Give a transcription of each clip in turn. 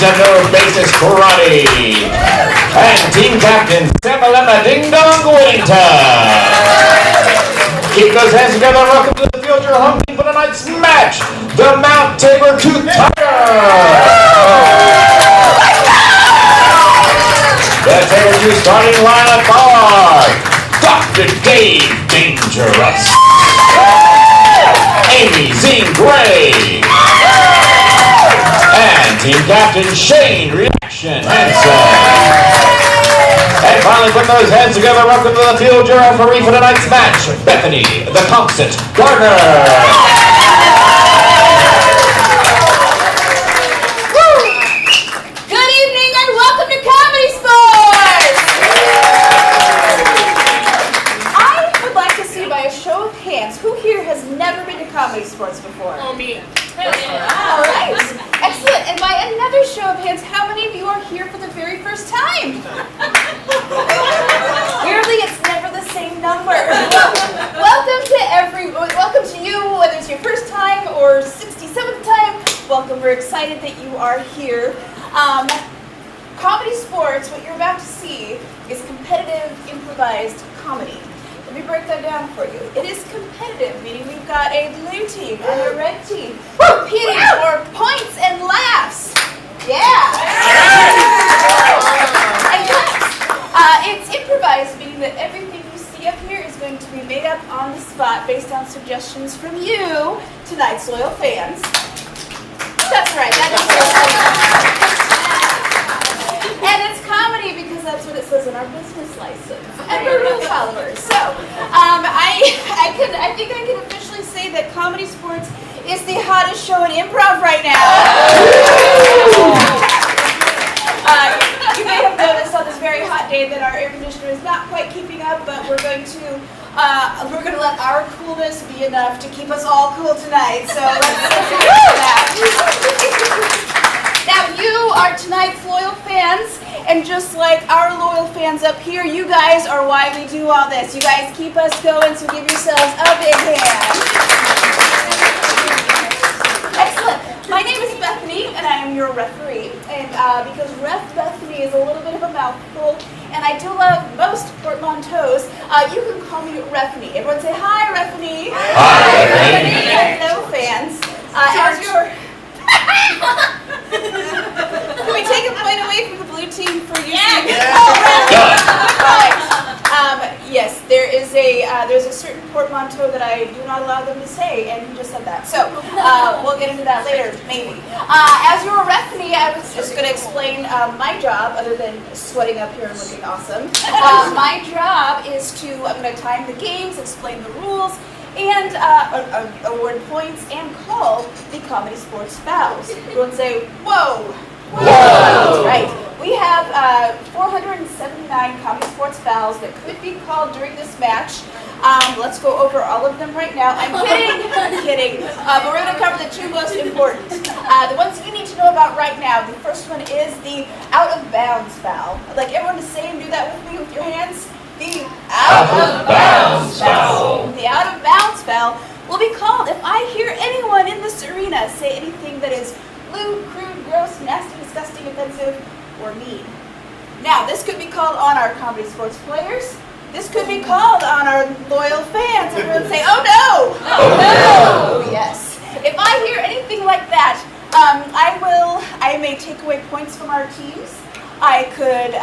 and no basis karate. And team captain, Samalema Ding Dong Whittington. Keep those hands together. Welcome to the field. You're hoping for tonight's match, the Mount Tabor Tooth Tiger. The Tabor Tooth starting lineup are Dr. Dave Dangerous, Amy Zing Gray, and team captain Shane Reaction Hansen. And finally, put those hands together. Welcome to the field. Your referee for tonight's match, Bethany the Comsett Gardner. Good evening and welcome to ComedySportz. I would like to see by a show of hands who here has never been to ComedySportz before. Oh, me. All right, excellent. And by another show of hands, how many of you are here for the very first time? Weirdly, it's never the same number. Welcome to you, whether it's your first time or 67th time. Welcome. We're excited that you are here. ComedySportz, what you're about to see, is competitive improvised comedy. Let me break that down for you. It is competitive, meaning we've got a blue team and a red team competing for points and laughs. Yeah. And laughs. It's improvised, meaning that everything you see up here is going to be made up on the spot based on suggestions from you, tonight's loyal fans. That's right. That is and it's comedy because that's what it says in our business license. And we're rule followers. So, I think I can officially say that ComedySportz is the hottest show in improv right now. You may have noticed on this very hot day that our air conditioner is not quite keeping up, but we're going to let our coolness be enough to keep us all cool tonight. So let's do that. Now you are tonight's loyal fans, and just like our loyal fans up here, you guys are why we do all this. You guys keep us going, so give yourselves a big hand. Excellent. My name is Bethany, and I am your referee. And because Ref Bethany is a little bit of a mouthful, and I do love most portmanteaus, you can call me Refney. Everyone say hi, Refney. Hi, Refney. Hello, fans. As your Can we take a point away from the blue team for you? Yeah. Right. Yes, there's a certain portmanteau that I do not allow them to say, and you just said that. So we'll get into that later, maybe. As your referee, I was just going to explain my job, other than sweating up here and looking awesome. My job is I'm going to time the games, explain the rules, and award points and call the ComedySportz fouls. Everyone say, whoa! Whoa! That's right. We have 479 ComedySportz fouls that could be called during this match. Let's go over all of them right now. I'm kidding, but we're going to cover the two most important. The ones you need to know about right now. The first one is the out of bounds foul. I'd like everyone to say and do that with me with your hands. The out of bounds foul. The out of bounds foul will be called if I hear anyone in this arena say anything that is lewd, crude, gross, nasty, disgusting, offensive, or mean. Now, this could be called on our ComedySportz players. This could be called on our loyal fans. Everyone say, oh no! Oh no! Yes. If I hear anything like that, I may take away points from our teams. I could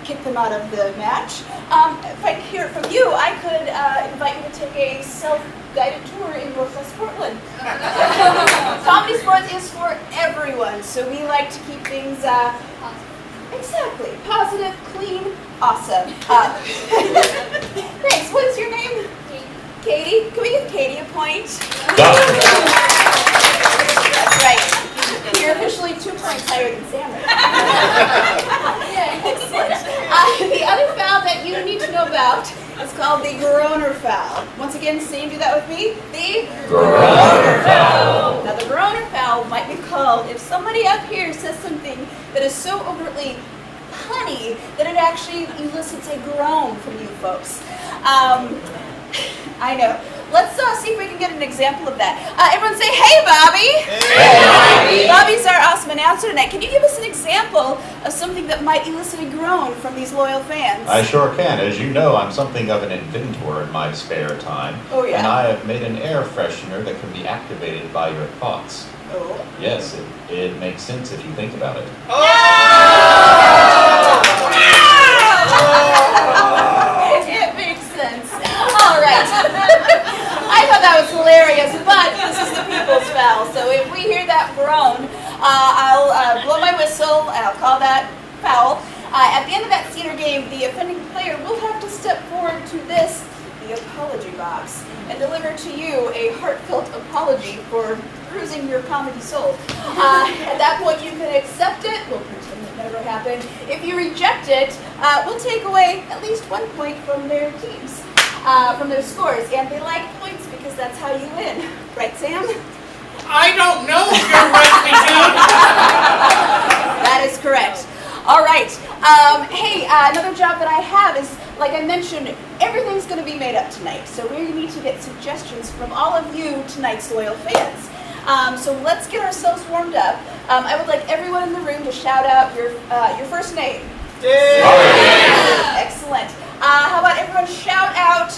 kick them out of the match. If I hear it from you, I could invite you to take a self-guided tour in Northwest Portland. ComedySportz is for everyone, so we like to keep things exactly positive, clean, awesome. Thanks. What is your name? Katie. Can we give Katie a point? That's right. You're officially 2 points higher than Sam. Excellent. The other foul that you need to know about is called the groaner foul. Once again, Sam, do that with me. The groaner foul. Now, the groaner foul might be called if somebody up here says something that is so overtly punny that it actually elicits a groan from you folks. I know. let's see if we can get an example of that. Everyone say, hey, Bobby. Hey, Bobby. Bobby's our awesome announcer tonight. Can you give us an example of something that might elicit a groan from these loyal fans? I sure can. As you know, I'm something of an inventor in my spare time. Oh, yeah? And I have made an air freshener that can be activated by your thoughts. Oh. Yes, it makes sense if you think about it. It makes sense. All right. I thought that was hilarious, but this is the people's foul. So if we hear that groan, I'll blow my whistle and I'll call that foul. At the end of that senior game, the offending player will have to step forward to this, the apology box, and deliver to you a heartfelt apology for bruising your comedy soul. At that point, you can accept it. We'll pretend it never happened. If you reject it, we'll take away at least 1 point from their teams, from their scores. And they like points because that's how you win. Right, Sam? I don't know if you're right, me too. That is correct. All right. Hey, another job that I have is, like I mentioned, everything's going to be made up tonight. So we need to get suggestions from all of you, tonight's loyal fans. So let's get ourselves warmed up. I would like everyone in the room to shout out your first name. Excellent. How about everyone shout out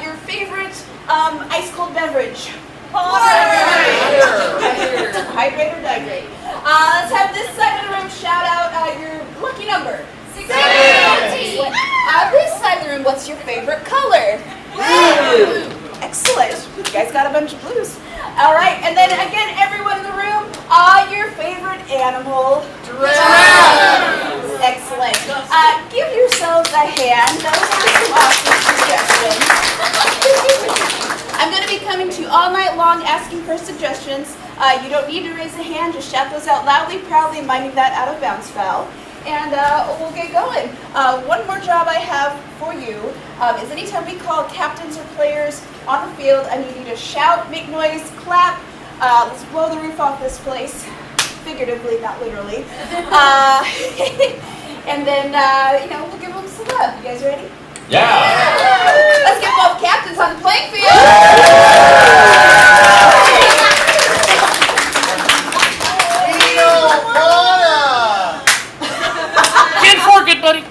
your favorite ice cold beverage? Hydrate or dihydrate. Let's have this side of the room shout out your lucky number. 16. This side of the room, what's your favorite color? Blue. Excellent. You guys got a bunch of blues. All right, and then again, everyone in the room, your favorite animal? Giraffe. Excellent. Give yourselves a hand. Those are some awesome suggestions. I'm going to be coming to you all night long asking for suggestions. You don't need to raise a hand. Just shout those out loudly, proudly, minding that out of bounds foul. And we'll get going. One more job I have for you is anytime we call captains or players on the field, I need you to shout, make noise, clap. Let's blow the roof off this place. Figuratively, not literally. And then, we'll give them some love. You guys ready? Yeah! Let's get both captains on the playing field. Can't forget, buddy.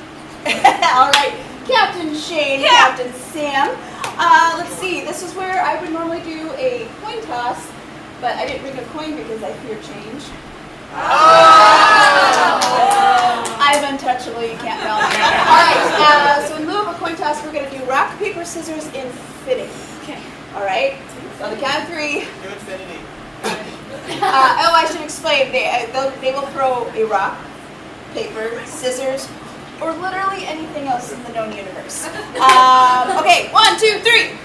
All right, Captain Shane, Captain Sam. Let's see, this is where I would normally do a coin toss, but I didn't bring a coin because I fear change. I'm untouchable, you can't foul me. All right, so in lieu of a coin toss, we're going to do rock, paper, scissors, infinity. Okay. All right, on the count of 3. Do infinity. I should explain, they will throw a rock, paper, scissors, or literally anything else in the known universe. Okay, 1, 2, 3.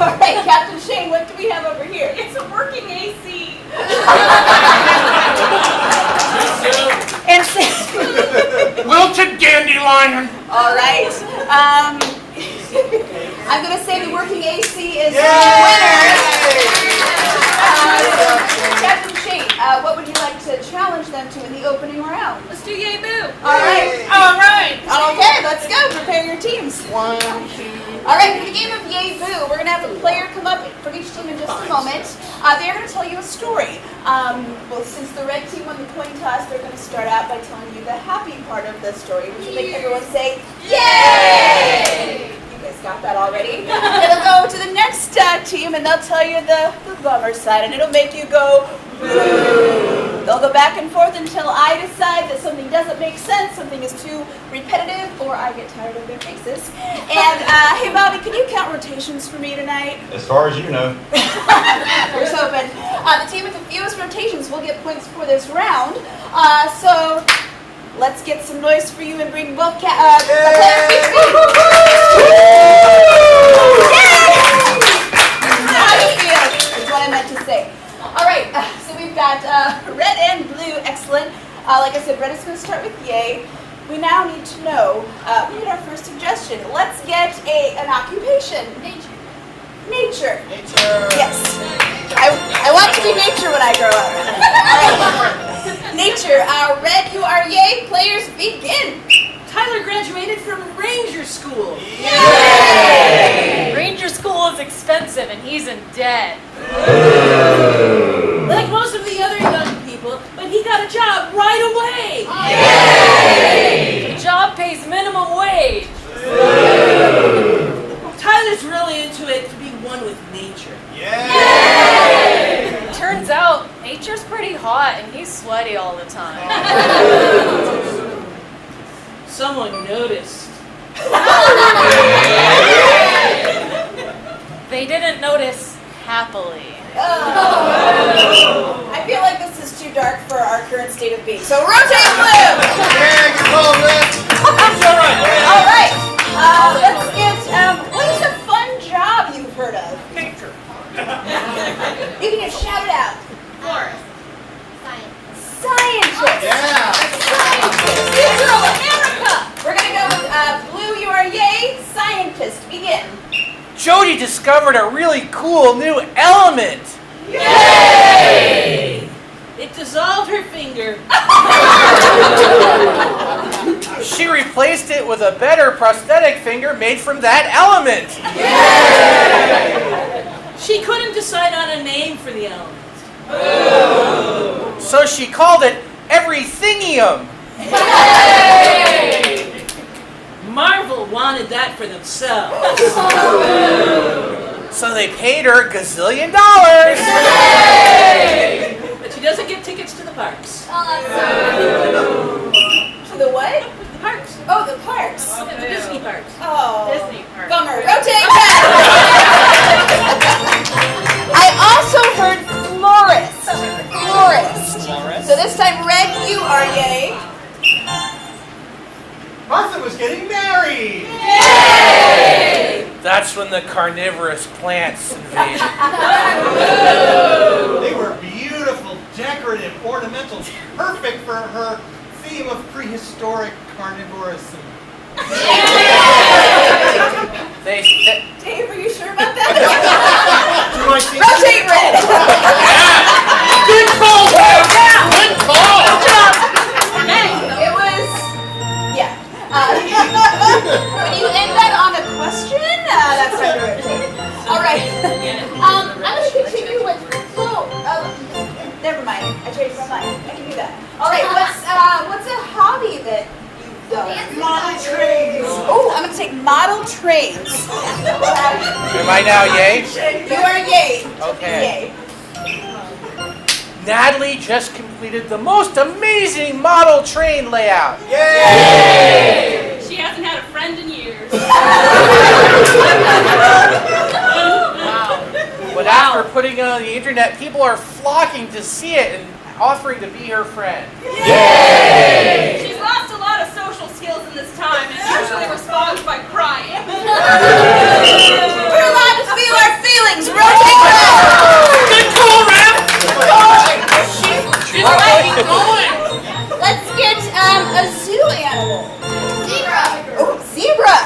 All right, Captain Shane, what do we have over here? It's a working AC. And Wilted dandelion. all right. I'm going to say the working AC is the Yay! winner. Captain Shane, what would you like to challenge them to in the opening round? Let's do yay boo. All right. All right. Okay, let's go. Prepare your teams. 1, 2. All right, for the game of Yay Boo, we're going to have a player come up from each team in just a moment. They're going to tell you a story. Well, since the red team won the coin toss, they're going to start out by telling you the happy part of the story, which will make everyone say, Yay! You guys got that already? It'll go to the next team, and they'll tell you the bummer side, and it'll make you go, Boo! They'll go back and forth until I decide that something doesn't make sense, something is too repetitive, or I get tired of their faces. And, hey Bobby, can you count rotations for me tonight? As far as you know. Here's hoping. The team with the fewest rotations will get points for this round. So, let's get some noise for you and bring both the players to speed. How do you feel? That's what I meant to say. All right, so we've got red and blue, excellent. Like I said, red is going to start with yay. We now need to know, we need our first suggestion. Let's get an occupation. Nature. Yes. I want to be nature when I grow up. All right. Nature. Red, you are yay. Players, begin. Tyler graduated from Ranger School. Yay! Ranger expensive and he's in debt. Like most of the other young people, but he got a job right away. The job pays minimum wage. Tyler's really into it to be one with nature. Turns out, nature's pretty hot and he's sweaty all the time. Someone noticed. They didn't notice happily. I feel like this is too dark for our current state of being. So rotate blue! All right. Let's get, what is a fun job you've heard of? Nature. You can just shout it out. Forest. Scientist. Yeah. Scientist. Future of America. We're going to go with blue, you are yay. Scientist, begin. Jody discovered a really cool new element. Yay! It dissolved her finger. She replaced it with a better prosthetic finger made from that element. She couldn't decide on a name for the element. So she called it Everythingium. Marvel wanted that for themselves. So they paid her $1 gazillion. But she doesn't get tickets to the parks. To the what? The parks. Oh, the parks. The Disney parks. Oh. Disney park. Bummer. Rotate back. I also heard florist. Florist. So this time, red, you are yay. Martha was getting married. That's when the carnivorous plants invaded. They were beautiful, decorative, ornamental, perfect for her theme of prehistoric carnivorism. Dave, are you sure about that? Do I see? Rotate red. Good call, Will. Good call. It was, yeah. When you end that on a question, that's time to rotate. All right. I'm going to continue with, never mind. I changed my mind. I can do that. All right. What's a hobby that you've done? Model trains. Oh, I'm going to take model trains. Am I now yay? You are yay. Okay. Yay. Natalie just completed the most amazing model train layout. Yay! She hasn't had a friend in years. But after putting it on the internet, people are flocking to see it and offering to be her friend. She's lost a lot of social skills in this time and usually responds by crying. We're allowed to feel our feelings. Rotate red. Good call, Ralph. She's right. Let's get a zoo animal. Zebra. Oh, zebra.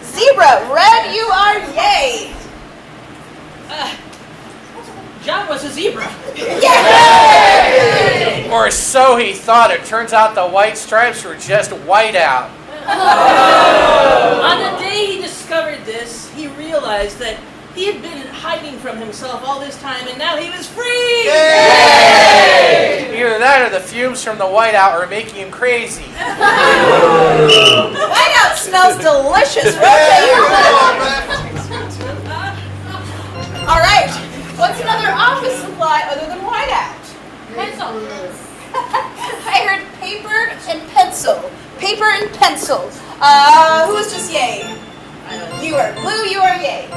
Zebra. Red, you are yay. John was a zebra. Yay! Or so he thought. It turns out the white stripes were just white out. On the day he discovered this, he realized that he had been hiding from himself all this time, and now he was free! Either that or the fumes from the whiteout are making him crazy. Whiteout smells delicious. Rotate your All right. What's another office supply other than whiteout? Pencil. I heard paper and pencil. Paper and pencil. Who was just yay? You are blue. You are yay.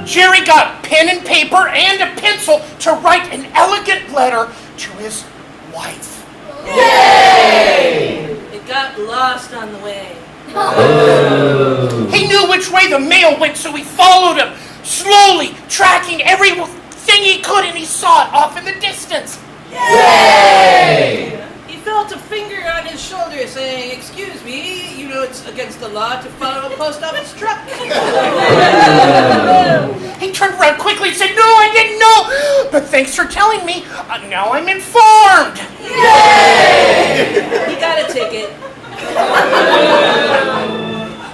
Jerry got pen and paper and a pencil to write an elegant letter to his wife. Yay! It got lost on the way. He knew which way the mail went, so he followed him, slowly tracking everything he could, and he saw it off in the distance. Yay! He felt a finger on his shoulder saying, "Excuse me, you know it's against the law to follow a post office truck." He turned around quickly and said, "No, I didn't know, but thanks for telling me. Now I'm informed." He got a ticket.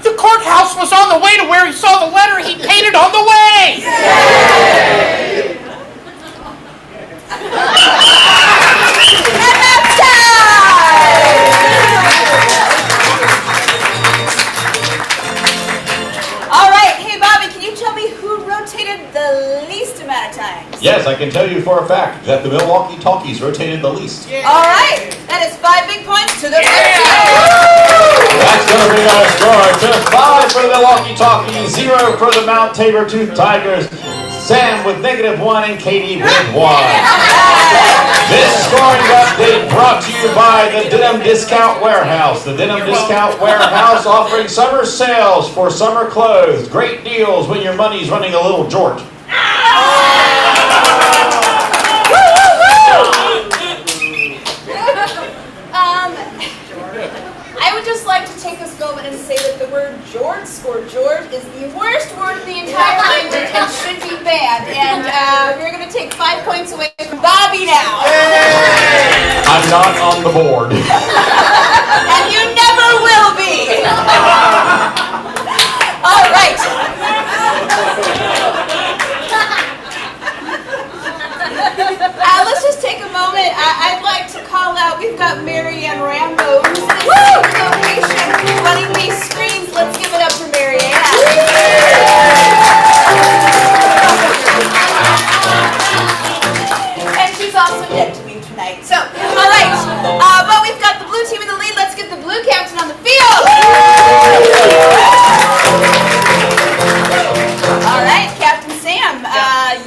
The courthouse was on the way to where he saw the letter. He paid it on Yes, I can tell you for a fact that the Milwaukee Talkies rotated the least. All right, that is 5 big points to the red team. That's going to bring our score to 5 for the Milwaukee Talkies, 0 for the Mount Tabor Tooth Tigers. Sam with -1 and Katie with 1. This scoring update brought to you by the Denim Discount Warehouse. The Denim Discount Warehouse offering summer sales for summer clothes. Great deals when your money's running a little short. I would just like to take this moment and say that the word George or George is the worst word in the entire language and should be banned. And we're going to take 5 points away from Bobby now. I'm not on the board. And you never will be. All right. Let's just take a moment. I'd like to call out, we've got Marianne Rambo, who's in the location, running these screens. Let's give it up for Marianne. And she's also dead to me tonight. So, all right. But we've got the blue team in the lead. Let's get the blue captain on the field. All right, Captain Sam,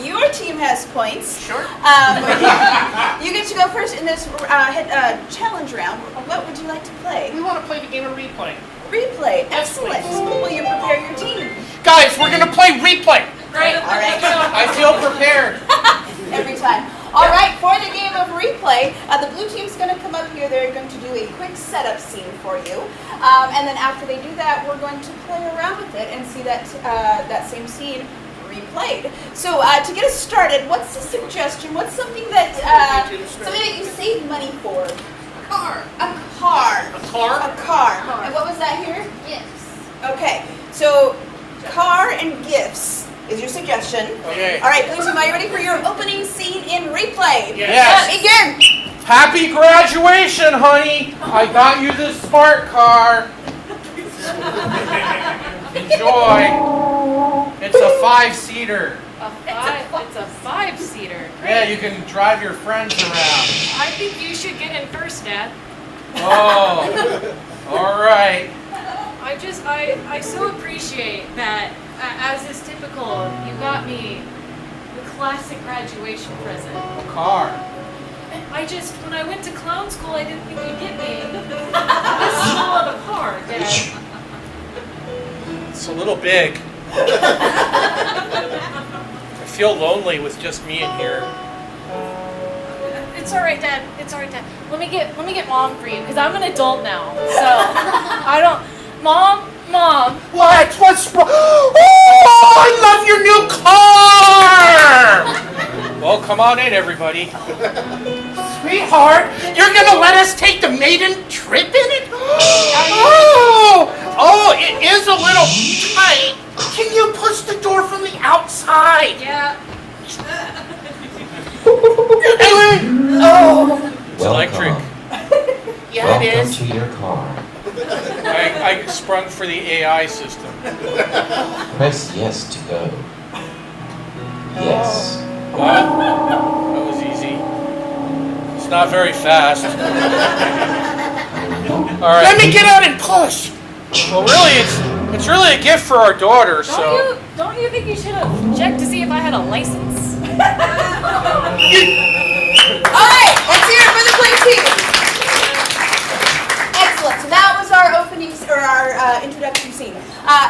your team has points. Sure. You get to go first in this challenge round. What would you like to play? We want to play the game of replay. Replay. Yes, Excellent. please. Will you prepare your team? Guys, we're going to play replay. Great. All right. I feel prepared. Every time. All right, for the game of replay, the blue team's going to come up here. They're going to do a quick setup scene for you. And then after they do that, we're going to play around with it and see that same scene replayed. So to get us started, what's the suggestion? What's something that you save money for? A car. A car. A car? A car. And what was that here? Gifts. Okay. So car and gifts is your suggestion. Okay. All right, blue team, are you ready for your opening scene in replay? Yes. Begin. Happy graduation, honey. I got you this smart car. Enjoy. It's a 5-seater. It's a 5-seater. Yeah, you can drive your friends around. I think you should get in first, Dad. Oh, all right. I so appreciate that, as is typical, you got me the classic graduation present. A car. When I went to clown school, I didn't think you'd get me this small of a car, Dad. It's a little big. I feel lonely with just me in here. It's all right, Dad. It's all right, Dad. Let me get Mom for you, because I'm an adult now. So I don't. Mom. What? What's wrong? Oh, I love your new car! Well, come on in, everybody. Sweetheart, you're going to let us take the maiden trip in it? Oh, it is a little tight. Can you push the door from the outside? Yeah. Oh, It's electric. yeah, it is. to your car. I sprung for the AI system. Press yes to go. Yes. What? That was easy. It's not very fast. All right. Let me get out and push. Well, really, it's really a gift for our daughter. So. Don't you think you should have checked to see if I had a license? All right, let's hear it for the blue team. Excellent. So that was our opening or our introduction scene.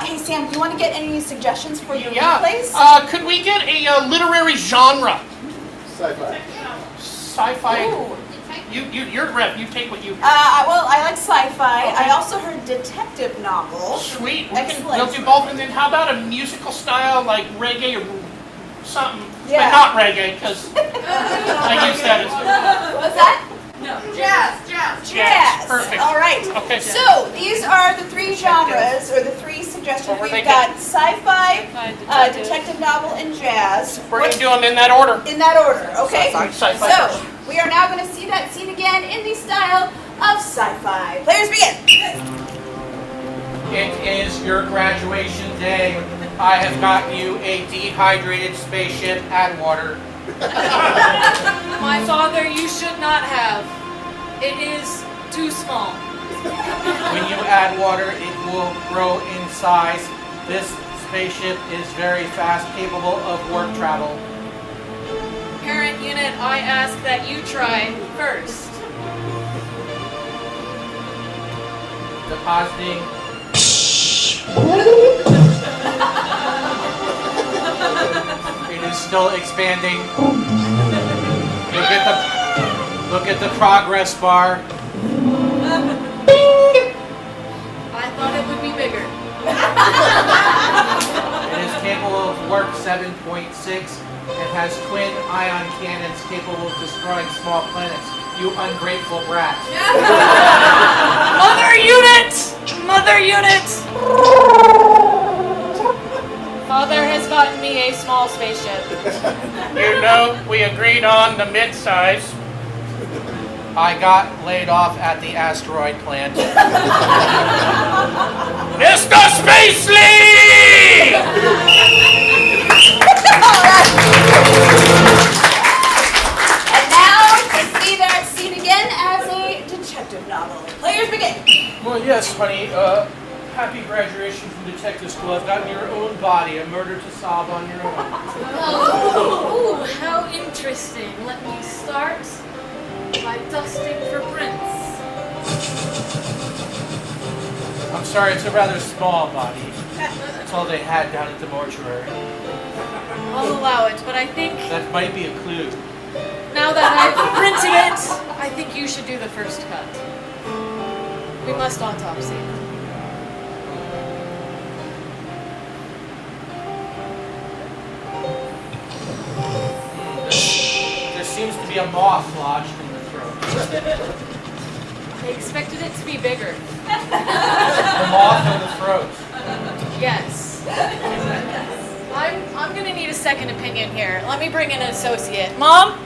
Hey Sam, do you want to get any suggestions for your replays? Could we get a literary genre? Sci-fi. Sci-fi. Ooh. You're the rep. You take what you. Well, I like sci-fi. I also heard detective novel. Sweet. Excellent. We'll do both. And then how about a musical style like reggae or something? Yeah. But not reggae, because I use that as What's that? No. Jazz. Perfect. All right. Okay. So these are the 3 genres or the 3 suggestions. What were they We've got sci-fi, Sci-fi, detective novel, and jazz. We're going to do them in that order. In that order, okay? Sci-fi So first. we are now going to see that scene again in the style of sci-fi. Players begin. It is your graduation day. I have got you a dehydrated spaceship and water. My father, you should not have. It is too small. When you add water, it will grow in size. This spaceship is very fast, capable of warp travel. Parent unit, I ask that you try first. Depositing. It is still expanding. Look at the progress bar. I thought it would be bigger. It is capable of warp 7.6 and has twin ion cannons capable of destroying small planets. You ungrateful brat. Mother unit! Mother unit! Father has gotten me a small spaceship. You know, we agreed on the mid-size. I got laid off at the asteroid plant. Mr. Spacely! And now to see that scene again as a detective novel. Players begin. Well, yes, honey. Happy graduation from detective school. I've gotten your own body, a murder to solve on your own. Oh, how interesting. Let me start by dusting for prints. I'm sorry, it's a rather small body. That's all they had down at the mortuary. I'll allow it, but I think That might be a clue. now that I've printed it, I think you should do the first cut. We must autopsy. There seems to be a moth lodged in the throat. I expected it to be bigger. The moth in the throat. Yes. I'm gonna need a second opinion here. Let me bring in an associate. Mom?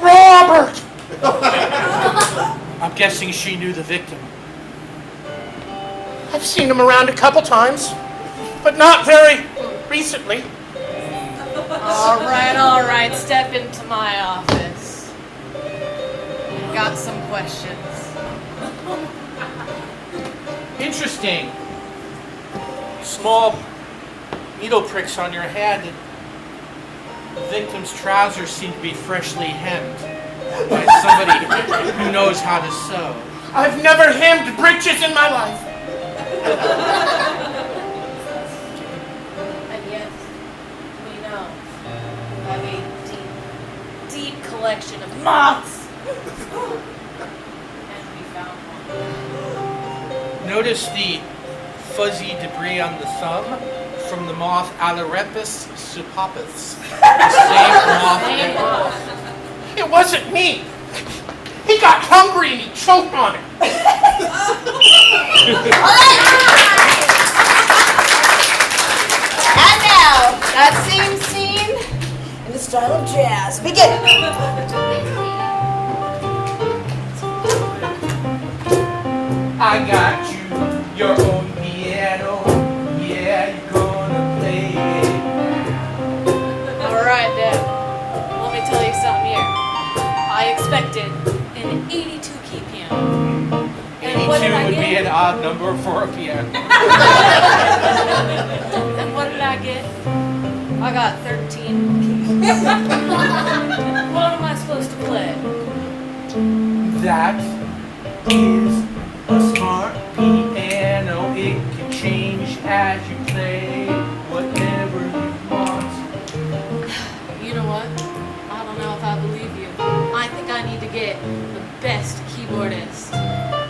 Robert! I'm guessing she knew the victim. I've seen him around a couple times, but not very recently. All right. Step into my office. I've got some questions. Interesting. Small needle pricks on your hand. The victim's trousers seem to be freshly hemmed by somebody who knows how to sew. I've never hemmed breeches in my life. And yet, we know you have a deep collection of moths. And we found one. Notice the fuzzy debris on the thumb from the moth Alarepis supapus. The same moth that... It wasn't me. He got hungry and he choked on it. And now, that same scene in the style of jazz. Begin. I got you your own piano. Yeah, you're gonna play it. All right, Dad. Let me tell you something here. I expected an 82 key piano. And what did 82 I would be get? an odd number for a piano. And what did I get? I got 13 keys. What am I supposed to play? That is a smart piano. It can change as you play whatever you want. You know what? I don't know if I believe you. I think I need to get the best keyboardist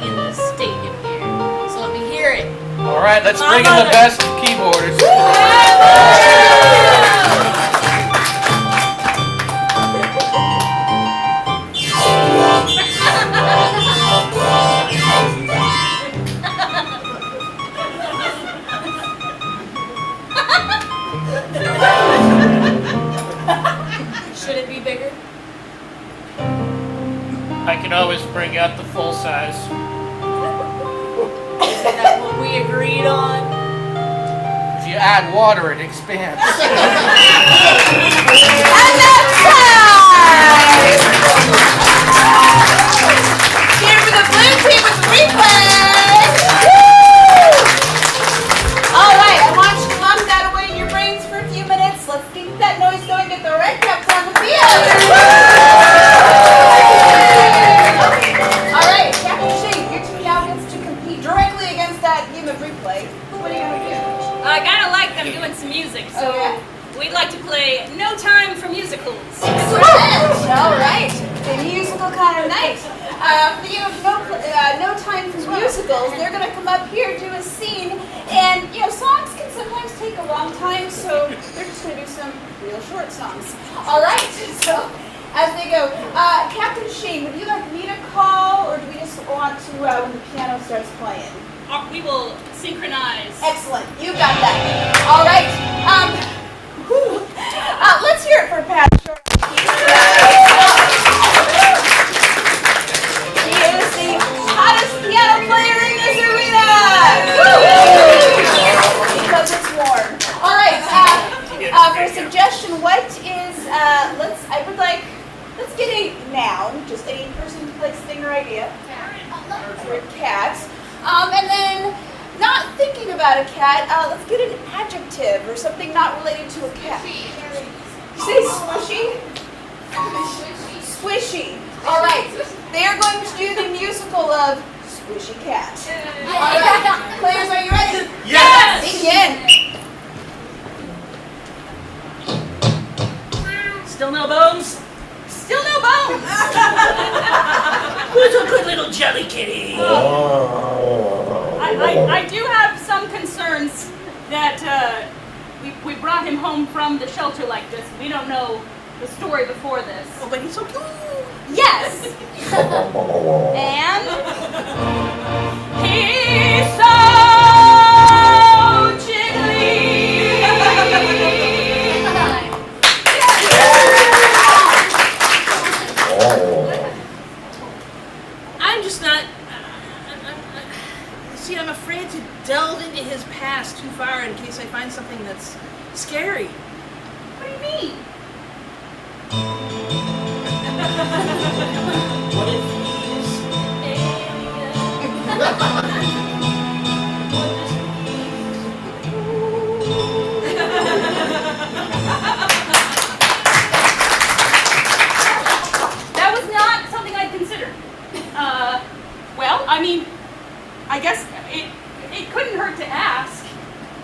in the stadium here. So let me hear it. All right, let's My bring in the mother. best keyboardist. Should it be bigger? I can always bring out the full size. Isn't that what we agreed on? If you add water, it expands. And that's time! Here for the blue team with the replay! Woo! All right, I want you to lock that away in your brains for a few minutes. Let's keep that noise going. Get the red caps on the field. All right, Captain Shane, your team now gets to compete directly against that game of replay. What are you going to do? I kind of like them doing some music, so we'd like to play No Time for Musicals. Excellent! All right, the musical kind of night. For the game of No Time for Musicals, they're going to come up here, do a scene, and songs can sometimes take a long time, so they're just going to do some real short songs. All right, so as they go, Captain Shane, would you like me to call, or do we just want to when the piano starts playing? We will synchronize. Excellent, you got that. All right, let's hear it for Pat Short. He is the hottest piano player in this arena. Because it's warm. All right, for a suggestion, what is, let's get a noun, just a person, place, thing, or idea. Or a cat. And then, not thinking about a cat, let's get an adjective or something not related to a cat. You say squishy? Squishy. All right. They are going to do the musical of Squishy Cat. All right. Players, are you ready? Yes! Begin. Still no bones? Still no bones! Who's a good little jelly kitty? I do have some concerns that we brought him home from the shelter like this. We don't know the story before this. Oh, but he's so cute. Yes! And he's so jiggly! I'm just not. See, I'm afraid to delve into his past too far in case I find something that's scary. What do you mean? What if he's alien? That was not something I'd considered. Well, I mean, I guess it couldn't hurt to ask.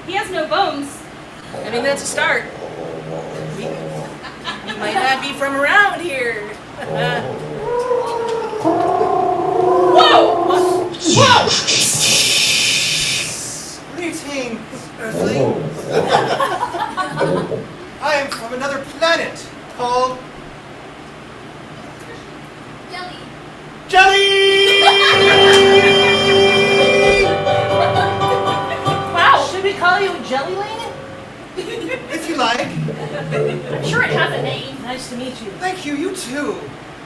He has no bones. I mean, that's a start. He might not be from around here. Whoa! Whoa! Greetings, Earthlings. I am from another planet called Jelly! Wow! Should we call you Jelly Lane? If you like. I'm sure it has a name. Nice to meet you. Thank you, you too.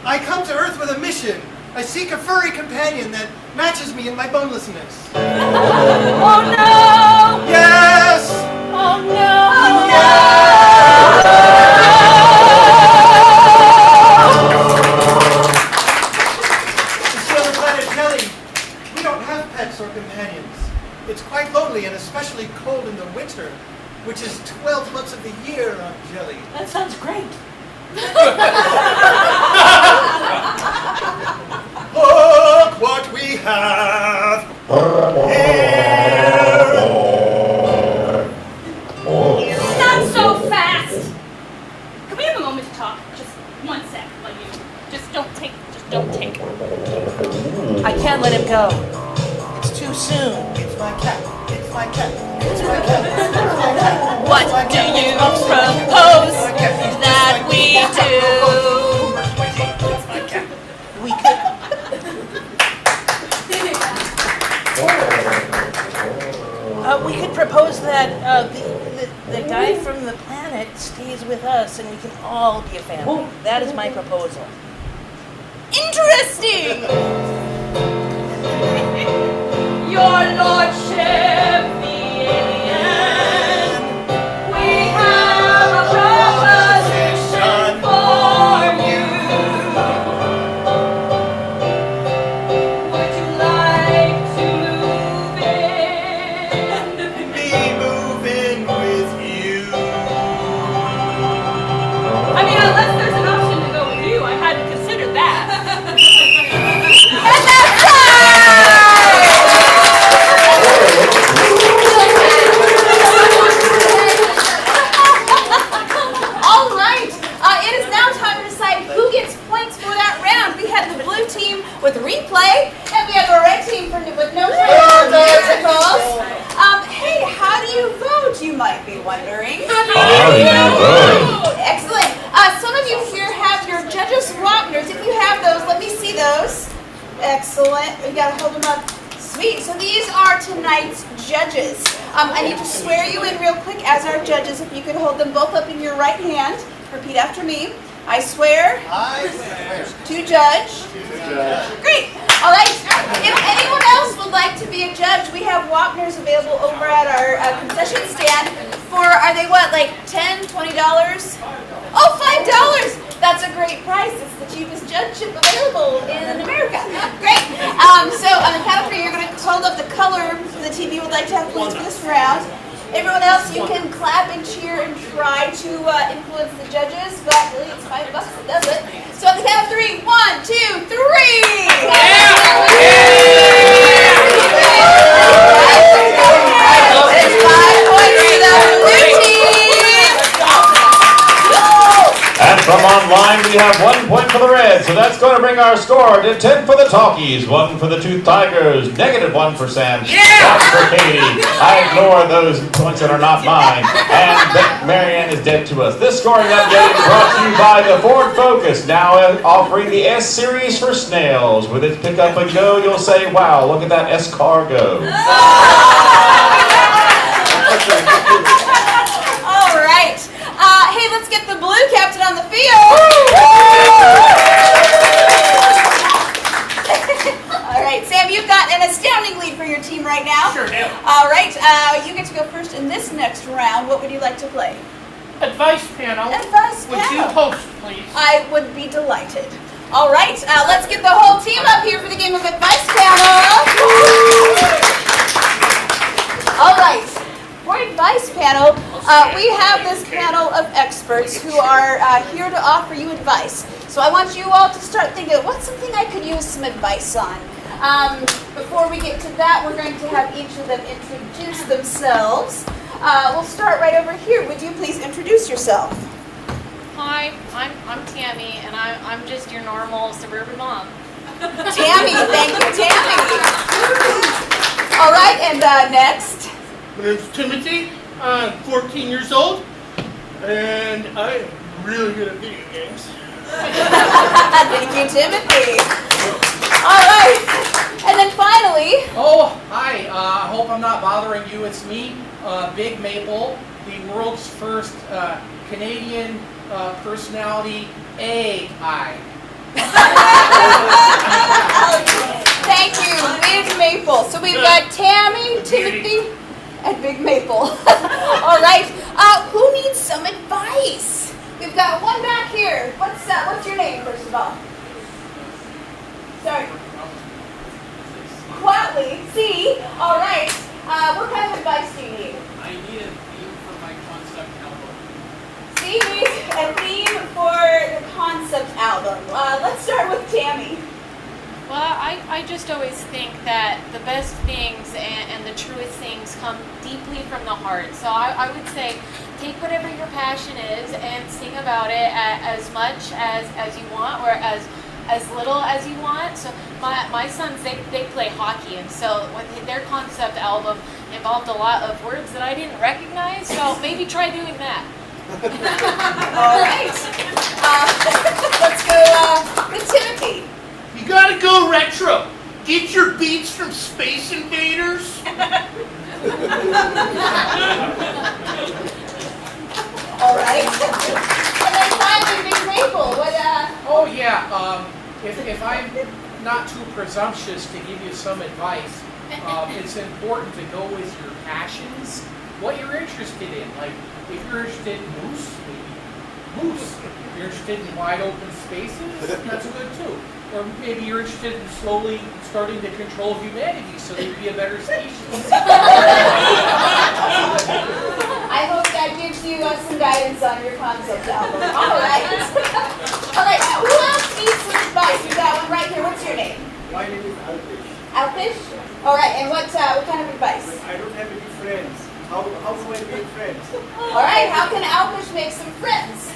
I come to Earth with a mission. I seek a furry companion that matches me in my bonelessness. Oh no! Yes! Oh no! You see, on the planet Jelly, we don't have pets or companions. It's quite lonely and especially cold in the winter, which is 12 months of the year on Jelly. That sounds great. Look what we have here. Not so fast! Can we have a moment to talk? Just 1 sec, like you. Just don't take. I can't let him go. It's too soon. It's my cat. It's my cat. It's my cat. It's my cat. What do you propose that we do? It's my cat. We could. We could propose that the guy from the planet stays with us and we can all be a family. That is my proposal. Interesting! Your Lordship, the alien sweet. So these are tonight's judges. I need to swear you in real quick as our judges. If you could hold them both up in your right hand. Repeat after me. I swear. I swear. To judge. Great. All right. If anyone else would like to be a judge, we have Wapners available over at our concession stand for, are they what, like $10, $20? Oh, $5. That's a great price. It's the cheapest judgeship available in America. Great. So on the count of three, you're going to hold up the color the TV would like to have points for this round. Everyone else, you can clap and cheer and try to influence the judges, but really it's $5 that does it. So on the count of three, 1, 2, 3. There's 5 points to the blue team. And from online, we have 1 point for the Reds, so that's going to bring our score to 10 for the Talkies, 1 for the Tooth Tigers, -1 for Sam, that's for Katie. I ignore those points that are not mine, and Marianne is dead to us. This scoring update is brought to you by the Ford Focus, now offering the S Series for snails. With its pick up and go, you'll say, wow, look at that S car go. All right. Hey, let's get the blue captain on the field. All right, Sam, you've got an astounding lead for your team right now. Sure do. All right, you get to go first in this next round. What would you like to play? Advice panel. Advice Would you panel. host, please? I would be delighted. All right, let's get the whole team up here for the game of Advice Panel. All right. For Advice Panel, we have this panel of experts who are here to offer you advice. So I want you all to start thinking, what's something I could use some advice on? Before we get to that, we're going to have each of them introduce themselves. We'll start right over here. Would you please introduce yourself? Hi, I'm Tammy, and I'm just your normal suburban mom. Tammy, thank you, Tammy. All right, and next. My name's Timothy. I'm 14 years old, and I am really good at video games. Thank you, Timothy. All right, and then finally. Oh, hi. I hope I'm not bothering you. It's me, Big Maple, the world's first Canadian personality egg eye. Thank you, Big Maple. So we've got Tammy, Timothy, and Big Maple. All right, who needs some advice? We've got one back here. What's your name, first of all? Sorry. Quatley. See? All right. What kind of advice do you need? I need a theme for my concept album. Steve needs a theme for the concept album. Let's start with Tammy. Well, I just always think that the best things and the truest things come deeply from the heart. So I would say take whatever your passion is and sing about it as much as you want, or as little as you want. So my sons, they play hockey, and so their concept album involved a lot of words that I didn't recognize, so maybe try doing that. All right. Let's go with Timothy. You gotta go retro. Get your beats from Space Invaders. All right. And then finally, Big Maple. Oh yeah. If I'm not too presumptuous to give you some advice, it's important to go with your passions, what you're interested in. Like if you're interested in moose, maybe moose. If you're interested in wide open spaces, that's good too. Or maybe you're interested in slowly starting to control humanity so that you'd be a better species. I hope that gives you some guidance on your concept album. All right. All right. Who else needs some advice? We've got one right here. What's your name? My name is Alpish. Alpish? All right. And what kind of advice? I don't have any friends. How do I make friends? All right. How can Alpish make some friends?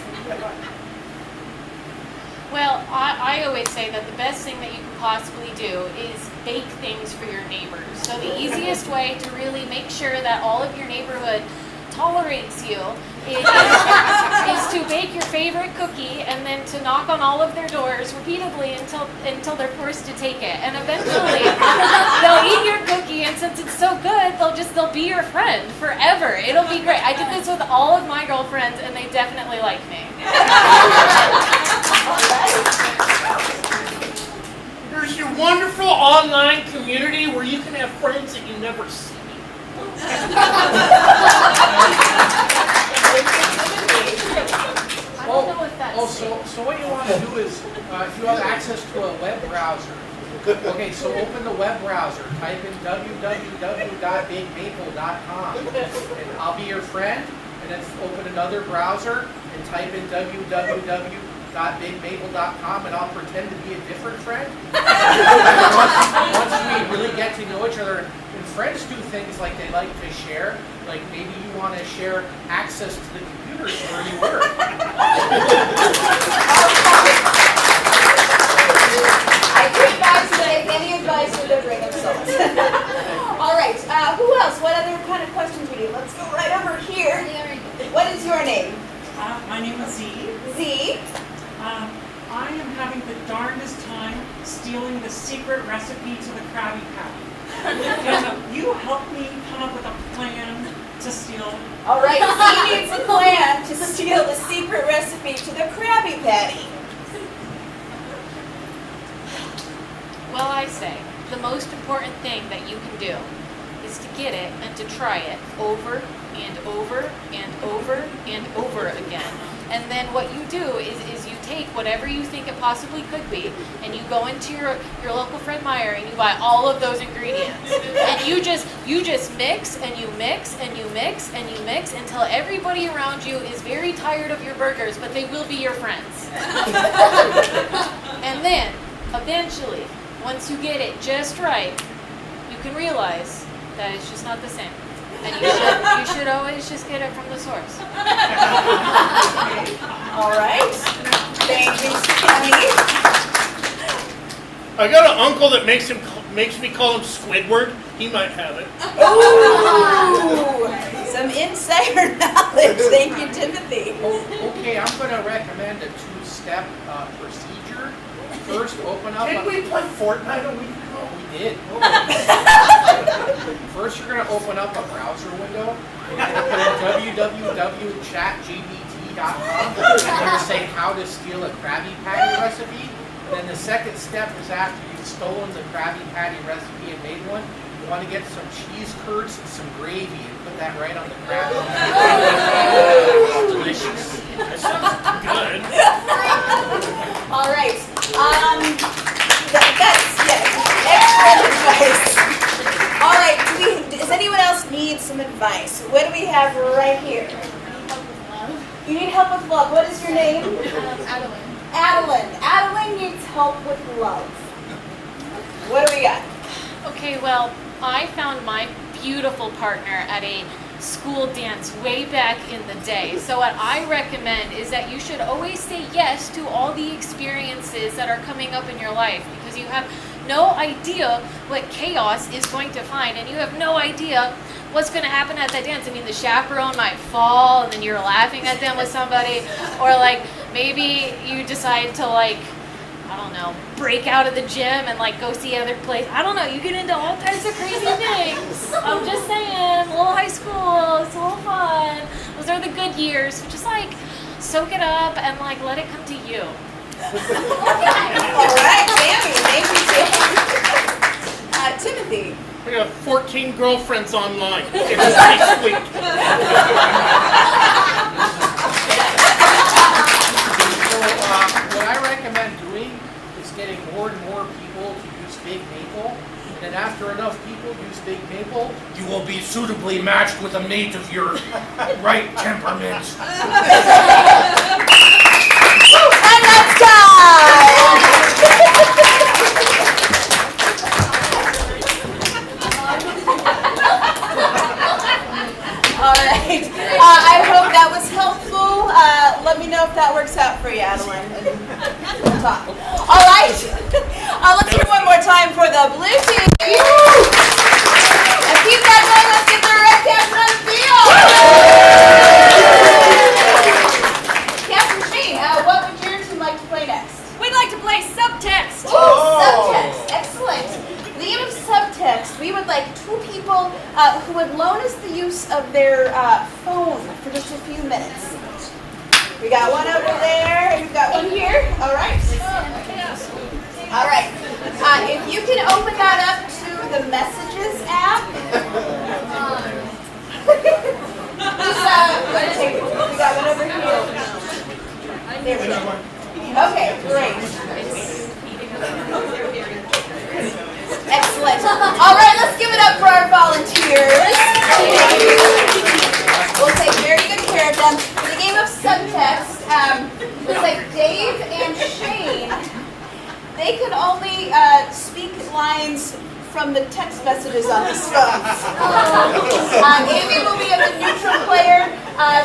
Well, I always say that the best thing that you can possibly do is bake things for your neighbors. So the easiest way to really make sure that all of your neighborhood tolerates you is to bake your favorite cookie and then to knock on all of their doors repeatedly until they're forced to take it. And eventually they'll eat your cookie they'll be your friend forever. It'll be great. I did this with all of my girlfriends, and they definitely like me. There's your wonderful online community where you can have friends that you never see. I don't know if that's So what you want to do is, if you have access to a web browser, okay, so open the web browser, type in www.bigmaple.com, and I'll be your friend, and then open another browser and type in www.bigmaple.com, and I'll pretend to be a different friend. Once we really get to know each other, and friends do things like they like to share, like maybe you want to share access to the computers where you work. I couldn't guys take any advice with a grain of salt. All right, who else? What other kind of questions we do? Let's go right over here. What is your name? My name is Z. Z. I am having the darndest time stealing the secret recipe to the Krabby Patty. Can you help me come up with a plan to steal? All right, Z needs a plan to steal the secret recipe to the Krabby Patty. Well, I say, the most important thing that you can do is to get it and to try it over and over and over and over again. And then what you do is you take whatever you think it possibly could be, and you go into your local Fred Meyer and you buy all of those ingredients. And you just mix and you mix and you mix and you mix until everybody around you is very tired of your burgers, but they will be your friends. And then, eventually, once you get it just right, you can realize that it's just not the same. And you should always just get it from the source. All right. Thank you, Kenny. I got an uncle that makes me call him Squidward. He might have it. Ooh, some insider knowledge. Thank you, Timothy. Okay, I'm going to recommend a two-step procedure. First, open up. Didn't we play Fortnite a week ago? We did. First, you're going to open up a browser window. You're going to put in www.chatgpt.com. And you're going to say how to steal a Krabby Patty recipe. And then the second step is after you've stolen the Krabby Patty recipe and made one, you want to get some cheese curds and some gravy and put that right on the Krabby Patty. Delicious. That sounds good. All right. That's excellent advice. All right. Does anyone else need some advice? What do we have right here? You need help with love. What is your name? Adeline. Adeline. Adeline needs help with love. What do we got? Okay, well, I found my beautiful partner at a school dance way back in the day. So what I recommend is that you should always say yes to all the experiences that are coming up in your life, because you have no idea what chaos is going to find, and you have no idea what's going to happen at that dance. I mean, the chaperone might fall and then you're laughing at them with somebody, or like maybe you decide to like, I don't know, break out of the gym and like go see other places. I don't know, you get into all kinds of crazy things. I'm just saying, a little high school, it's a little fun. Those are the good years. So just like soak it up and like let it come to you. All right, Tammy. Thank you, Tammy. Timothy. I got 14 girlfriends online. It's pretty sweet. What I recommend doing is getting more and more people to use Big Maple. And then after enough people use Big Maple, You will be suitably matched with a mate of your right temperament. And that's time! All right. I hope that was helpful. Let me know if that works out for you, Adeline. And we'll talk. All right. Let's hear one more time for the blue team. And keep that going. Let's get the red caps on the field. Captain Shane, what would your team like to play next? We'd like to play subtext. Ooh, subtext. Excellent. The game of subtext we would like 2 people who would loan us the use of their phone for just a few minutes. We got one over there, and we've got one here. All right. All right. If you can open that up to the Messages app. We got one over here. There we go. Okay, great. Excellent. All right, let's give it up for our volunteers. We'll take very good care of them. For the game of subtext, looks like Dave and Shane, they could only speak lines from the text messages on these phones. Amy will be the neutral player.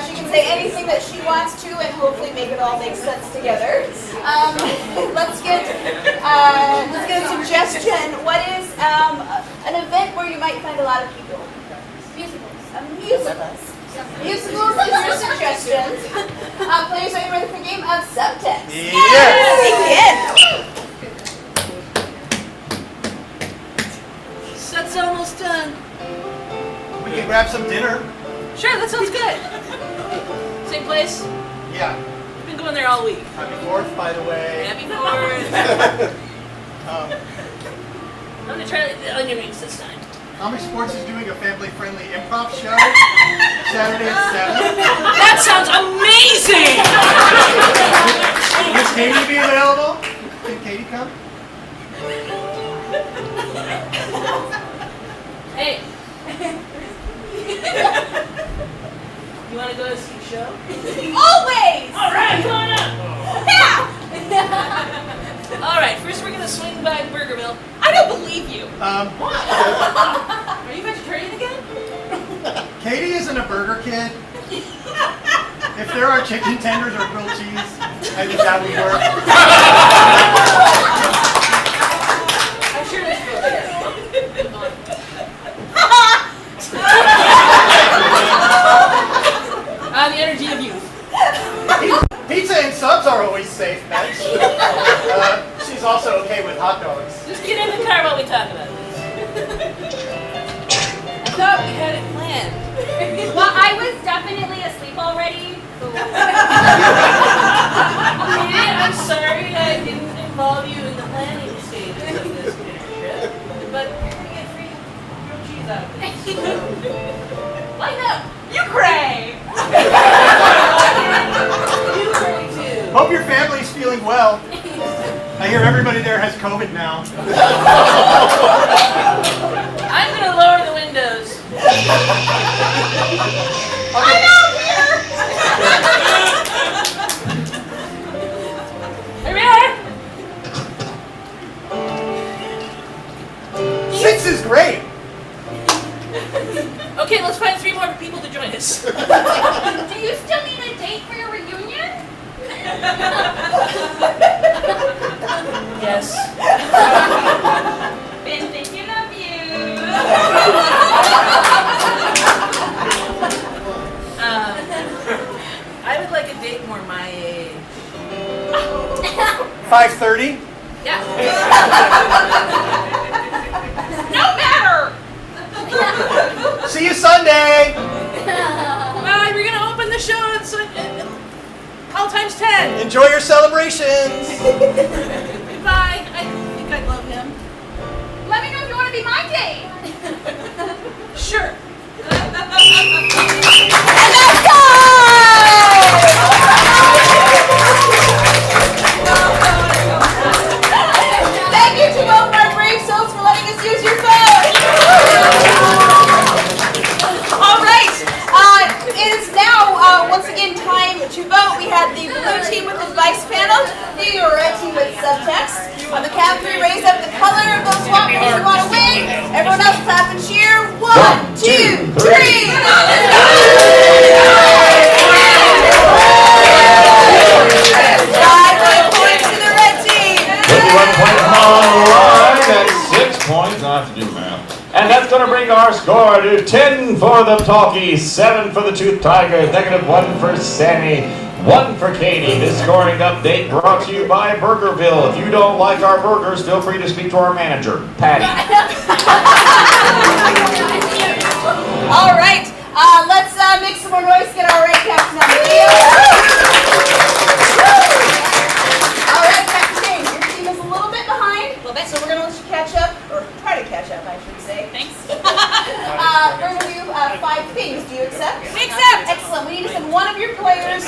She can say anything that she wants to and hopefully make it all make sense together. Let's get a suggestion. What is an event where you might find a lot of people? Musicals. Musicals is your suggestion. Players, are you ready for a game of subtext? Yes! Begin. Set's almost done. We can grab some dinner. Sure, that sounds good. Same place? Yeah. We've been going there all week. Happy 4th, by the way. Happy 4th. I'm gonna try the onion rings this time. ComedySportz is doing a family-friendly improv show Saturday at 7. That sounds amazing! Will Katie be available? Can Katie come? Hey. You want to go to see a show? Always! All right, come on up. Yeah! All right, first we're going to swing by Burgerville. I don't believe you. What? Are you vegetarian again? Katie isn't a burger kid. If there are chicken tenders or grilled cheese, I think that would work. I'm sure there's food the energy of youth. Pizza and subs are always safe bets. She's also okay with hot dogs. Just get in the car while we talk about this. I thought we had it planned. Well, I was definitely asleep already. I'm sorry I didn't involve you in the planning stages of this dinner trip, but you're going to get free grilled cheese out of this. Line up! You cray! You cray too. Hope your family's feeling well. I hear everybody there has COVID now. I'm going to lower the windows. I'm out here! Here we are! 6 is great. Okay, let's find 3 more people to join us. Do you still need a date for your reunion? Yes. Been thinking of you. I would like a date more my age. 5:30. Yeah. No matter! See you Sunday. We're going to open the show at call times 10. Enjoy your celebrations. Goodbye. I think I love him. Let me know if you want to be my date. Sure. And that's time! Thank you to both our brave souls for letting us use your phone. All right. It is now once again time to vote. We had the blue team with advice panel, the red team with subtext. On the count of 3, raise up the color of those swap pools you want to win. Everyone else clap and cheer. 1, 2, 3. 5 points to the red team. 51 points on the line and 6 points. I have to do math. And that's going to bring our score to 10 for the Talkies, 7 for the Tooth Tigers, -1 for Sammy, 1 for Katie. This scoring update brought to you by Burgerville. If you don't like our burgers, feel free to speak to our manager, Patty. All right, let's make some more noise, get our red caps on the field. All right, Captain James, your team is a little bit behind, so we're going to let you catch up, or try to catch up, I should say. Thanks. We're going to do 5 things. Do you accept? We accept. Excellent. We need to send one of your players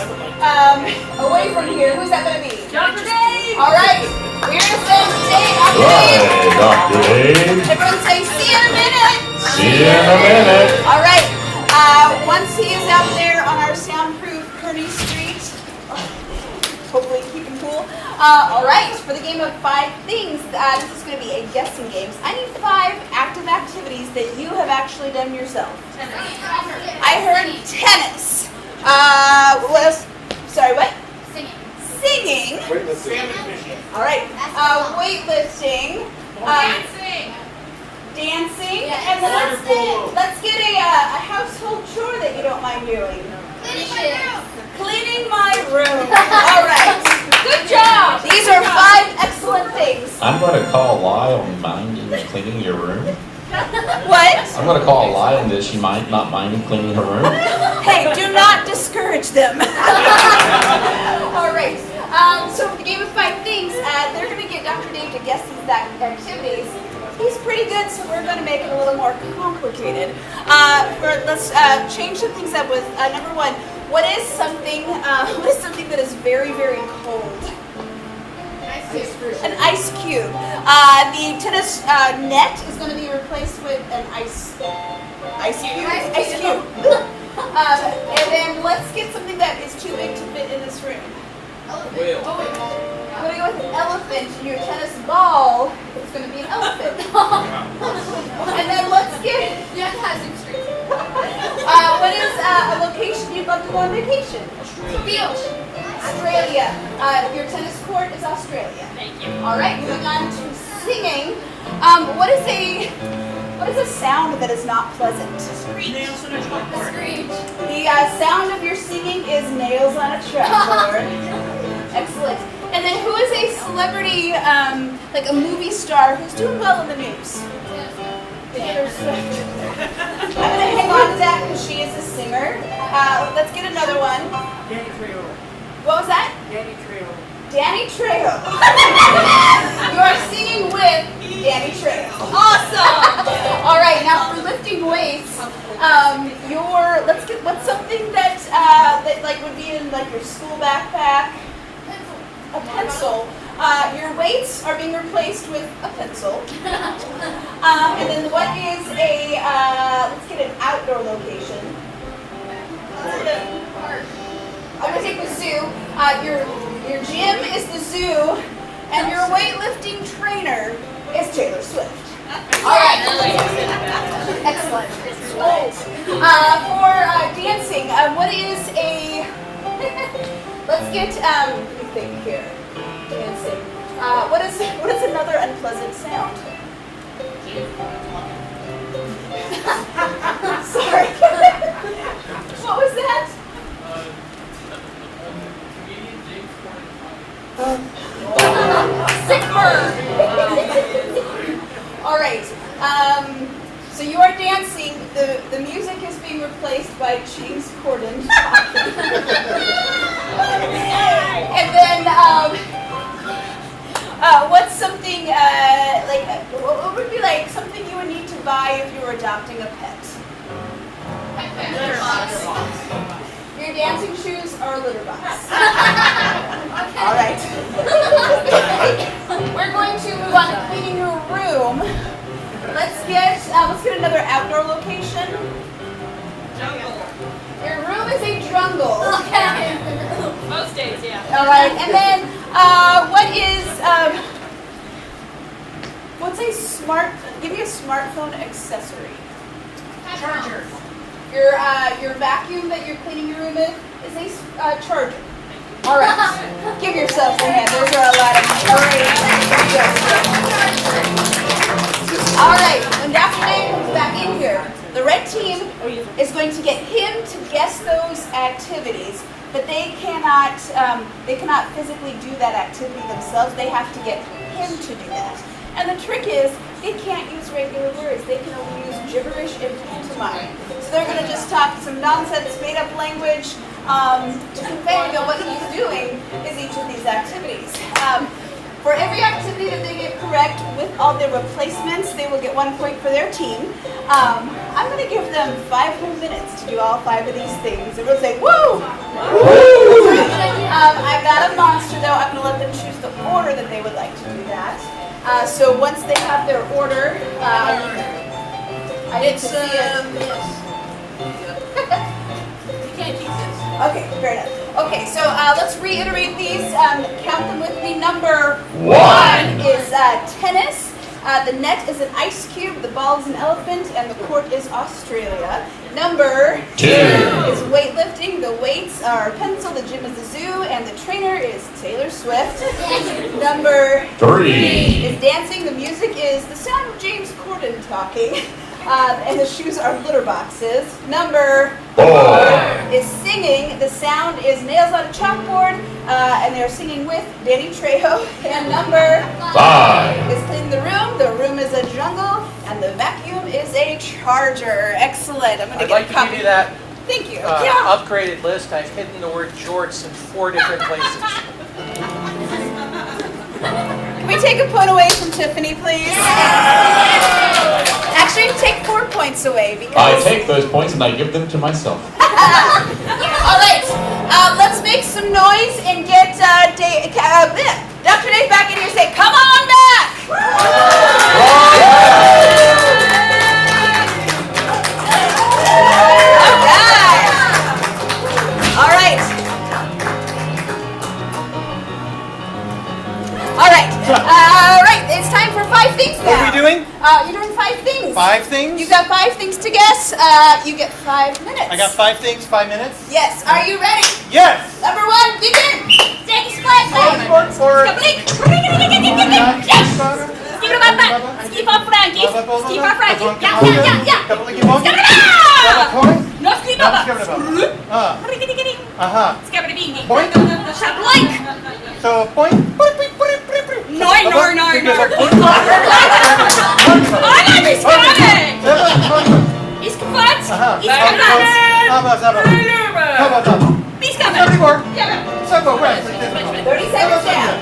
away from here. Who's that going to be? Dr. Dave. All right, we're going to send Dave. Right, Dr. Dave. Everyone say, see you in a minute. See you in a minute. All right. Once he is out there on our soundproof Kearney Street, hopefully keep him cool. All right, for the game of 5 things, this is going to be a guessing game. I need 5 active activities that you have actually done yourself. I heard tennis. What else? Sorry, what? Singing. All right. Weightlifting. Dancing. And then let's get a household chore that you don't mind doing. Cleaning my room. All right. Good job. These are 5 excellent things. I'm going to call a lie on minding and cleaning your room. What? I'm going to call a lie on this. She might not mind cleaning her room. Hey, do not discourage them. All right. So for the game of 5 things, they're going to get Dr. Dave to guess these activities. He's pretty good, so we're going to make it a little more complicated. Let's change some things up with number 1. What is something that is very, very cold? An ice cube. The tennis net is going to be replaced with an ice cube. And then let's get something that is too big to fit in this room. I'm going to go with an elephant. Your tennis ball is going to be an elephant. And then let's get... what is a location you'd love to go on vacation? Australia. Your tennis court is Australia. Thank you. All right, moving on to singing. What is a sound that is not pleasant? Nails on a chalkboard. The sound of your singing is nails on a chalkboard. Excellent. And then who is a celebrity, like a movie star who's doing well in the news? Taylor Swift. I'm going to hang on to that because she is a singer. Let's get another one. Danny Trejo. What was that? Danny Trejo. Danny Trejo. You are singing with Danny Trejo. Awesome. All right, now for lifting weights, what's something that like would be in like your school backpack? A pencil. Your weights are being replaced with a pencil. And then what is let's get an outdoor location. I'm going to take the zoo. Your gym is the zoo, and your weightlifting trainer is Taylor Swift. All right. Excellent. For dancing, what is a... Let's get... let me think here. Dancing. What is another unpleasant sound? Sorry. What was that? Sick bird. All right. So you are dancing. The music is being replaced by James Corden. And then what's something like what would be like something you would need to buy if you were adopting a pet? Litter box. Your dancing shoes are a litter box. All right. We're going to move on to cleaning your room. Let's get another outdoor location. Jungle. Your room is a jungle. Okay. Most days, yeah. All right, and then what's a give me a smartphone accessory. Charger. Your vacuum that you're cleaning your room with is a charger. All right, give yourself a hand. Those are a lot of great suggestions. All right, when Dr. Dave comes back in here, the red team is going to get him to guess those activities. but they cannot physically do that activity themselves. They have to get him to do that. And the trick is, they can't use regular words. They can only use gibberish and pantomime. So they're going to just talk some nonsense, made-up language to convey that what he's doing is each of these activities. For every activity that they get correct with all their replacements, they will get 1 point for their team. I'm going to give them 5 whole minutes to do all 5 of these things. Everyone say, woo! Woo! I've got a monster, though. I'm going to let them choose the order that they would like to do that. So once they have their order, I need to see it. You can't keep this. Okay, fair enough. Okay, so let's reiterate these. Count them with me. Number 1 is tennis. The net is an ice cube, the ball is an elephant, and the court is Australia. Number 2 is weightlifting. The weights are a pencil, the gym is a zoo, and the trainer is Taylor Swift. Number 3 is dancing. The music is the sound of James Corden talking. And the shoes are litter boxes. Number 4 is singing. The sound is nails on a chalkboard, and they're singing with Danny Trejo. And number 5 is cleaning the room. The room is a jungle, and the vacuum is a charger. Excellent. I'm going to I'd like to give you that Thank you. upgraded list. I've hidden the word jorts in 4 different places. Can we take a point away from Tiffany, please? Actually, take 4 points away because I take those points and I give them to myself. All right, let's make some noise and get Dr. Dave back in here. Say, "Come on back!" All right. It's time for 5 things now. What are we doing? You're doing 5 things. 5 things? You've got 5 things to guess. You get 5 minutes. I got 5 things, 5 minutes? Yes. Are you ready? Yes! Number 1, begin. Take a splash. For Point. So point. He's coming. 30 seconds down.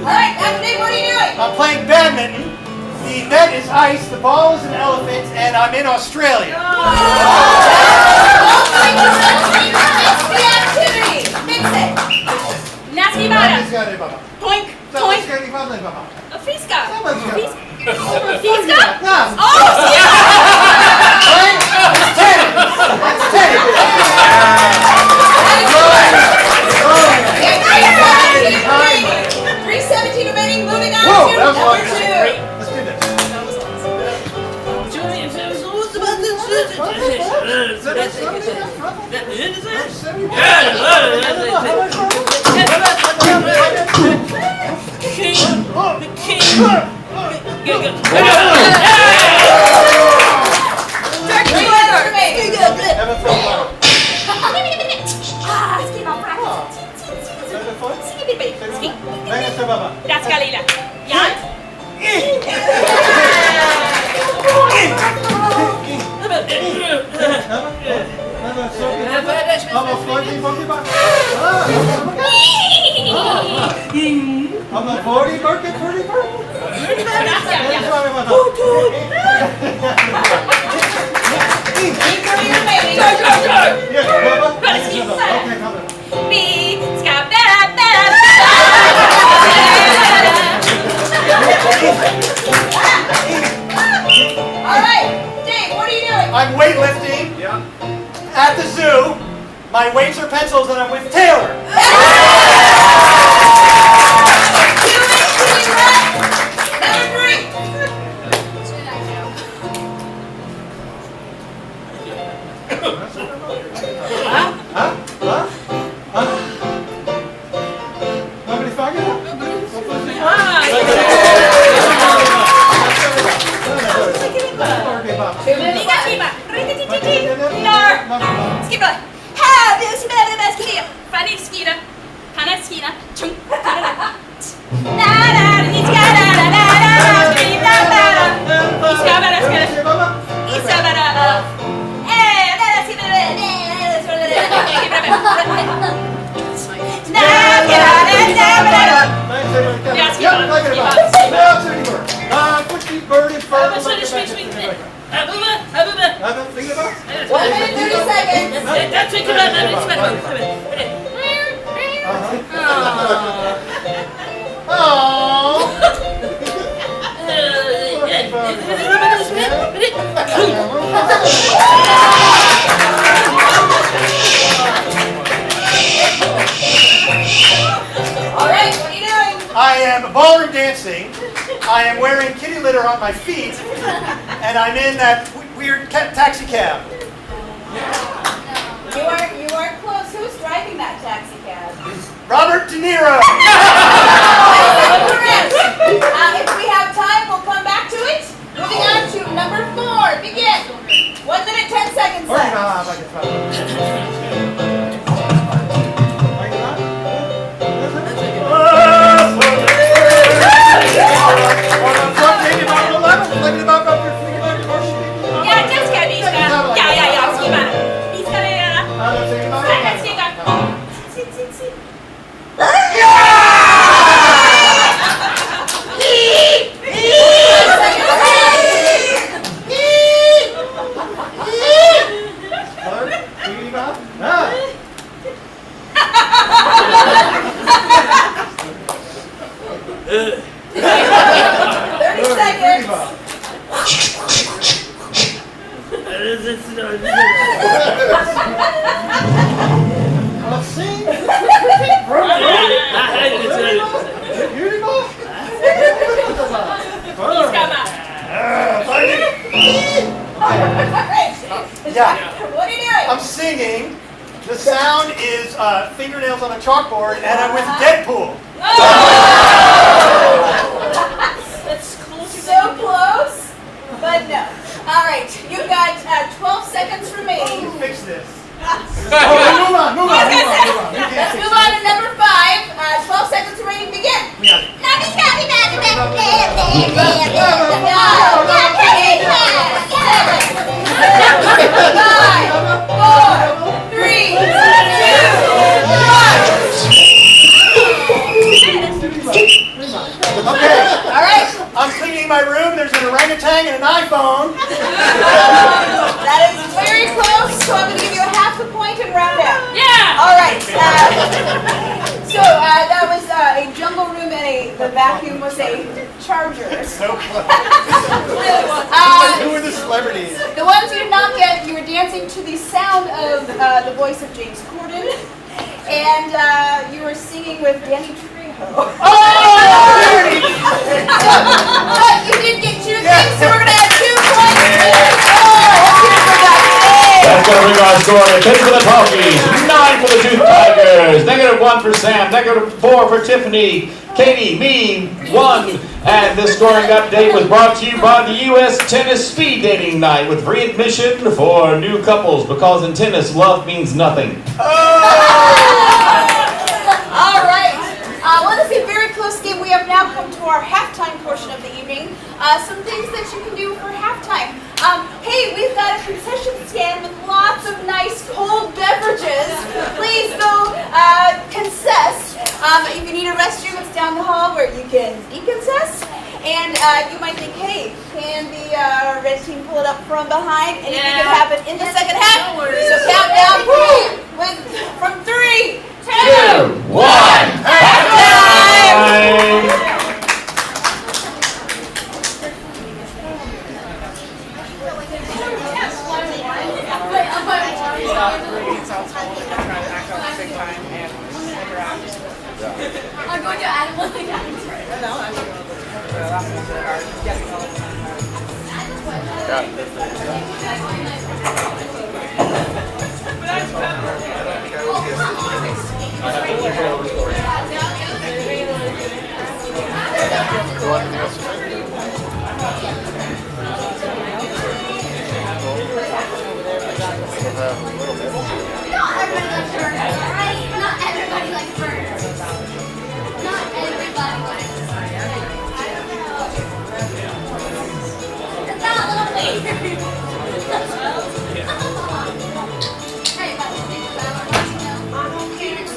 Alright, Anthony, what are you doing? I'm playing badminton. The net is ice, the ball is an elephant, and I'm in Australia. Fix the activity. Fix it. Toink, toink. Fiska. Fiska? Oh, yeah! 3:17 remaining, moving on to number 2. Let's do this. I'm a 40 market, 30 market. All right, Dave, what are you doing? I'm weightlifting at the zoo. My weights are pencils and I'm with Taylor. I am ballroom dancing. I am wearing kitty litter on my feet, and I'm in that weird taxi cab. You are close. Who's driving that taxi cab? Robert De Niro. If we have time, we'll come back to it. Moving on to number 4. Begin. 1 minute, 10 seconds left. What are you doing? I'm singing. The sound is fingernails on a chalkboard, and I'm with Deadpool. That's close. So close, but no. All right, you've got 12 seconds remaining. Fix this. Move on. Let's move on to number 5. 12 seconds remaining. Begin. Okay. All right. I'm cleaning my room. There's an orangutan and an iPhone. That is very close, so I'm going to give you a half a point and round out. Yeah! All right. So that was a jungle room and the vacuum was a charger. So close. Who are the celebrities? The ones you did not get, you were dancing to the sound of the voice of James Corden, and you were singing with Danny Trejo. But you did get 2 things, so we're going to add 2 points. That's going to bring our score to 10 for the Talkies, 9 for the Tooth Tigers, -1 for Sam, -4 for Tiffany, Katie, me, 1. And this scoring update was brought to you by the U.S. Tennis Speed Dating Night with free admission for new couples, because in tennis, love means nothing. All right. Well, this is a very close game. We have now come to our halftime portion of the evening. some things that you can do for halftime. Hey, we've got a concession stand with lots of nice cold beverages. Please go concess. If you need a restroom, it's down the hall where you can deconcess. And you might think, hey, can the red team pull it up from behind? Anything could happen in the second half. So count down from 3, 2, 1. Halftime! I'm going to add one thing. Not everybody likes burgers. Not everybody likes It's not a little weird. Hey, but the thing about parents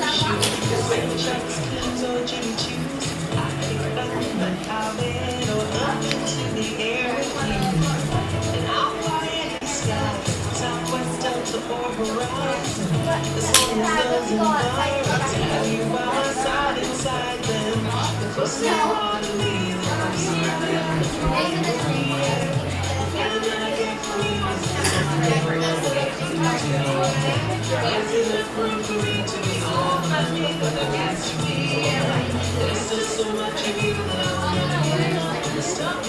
stop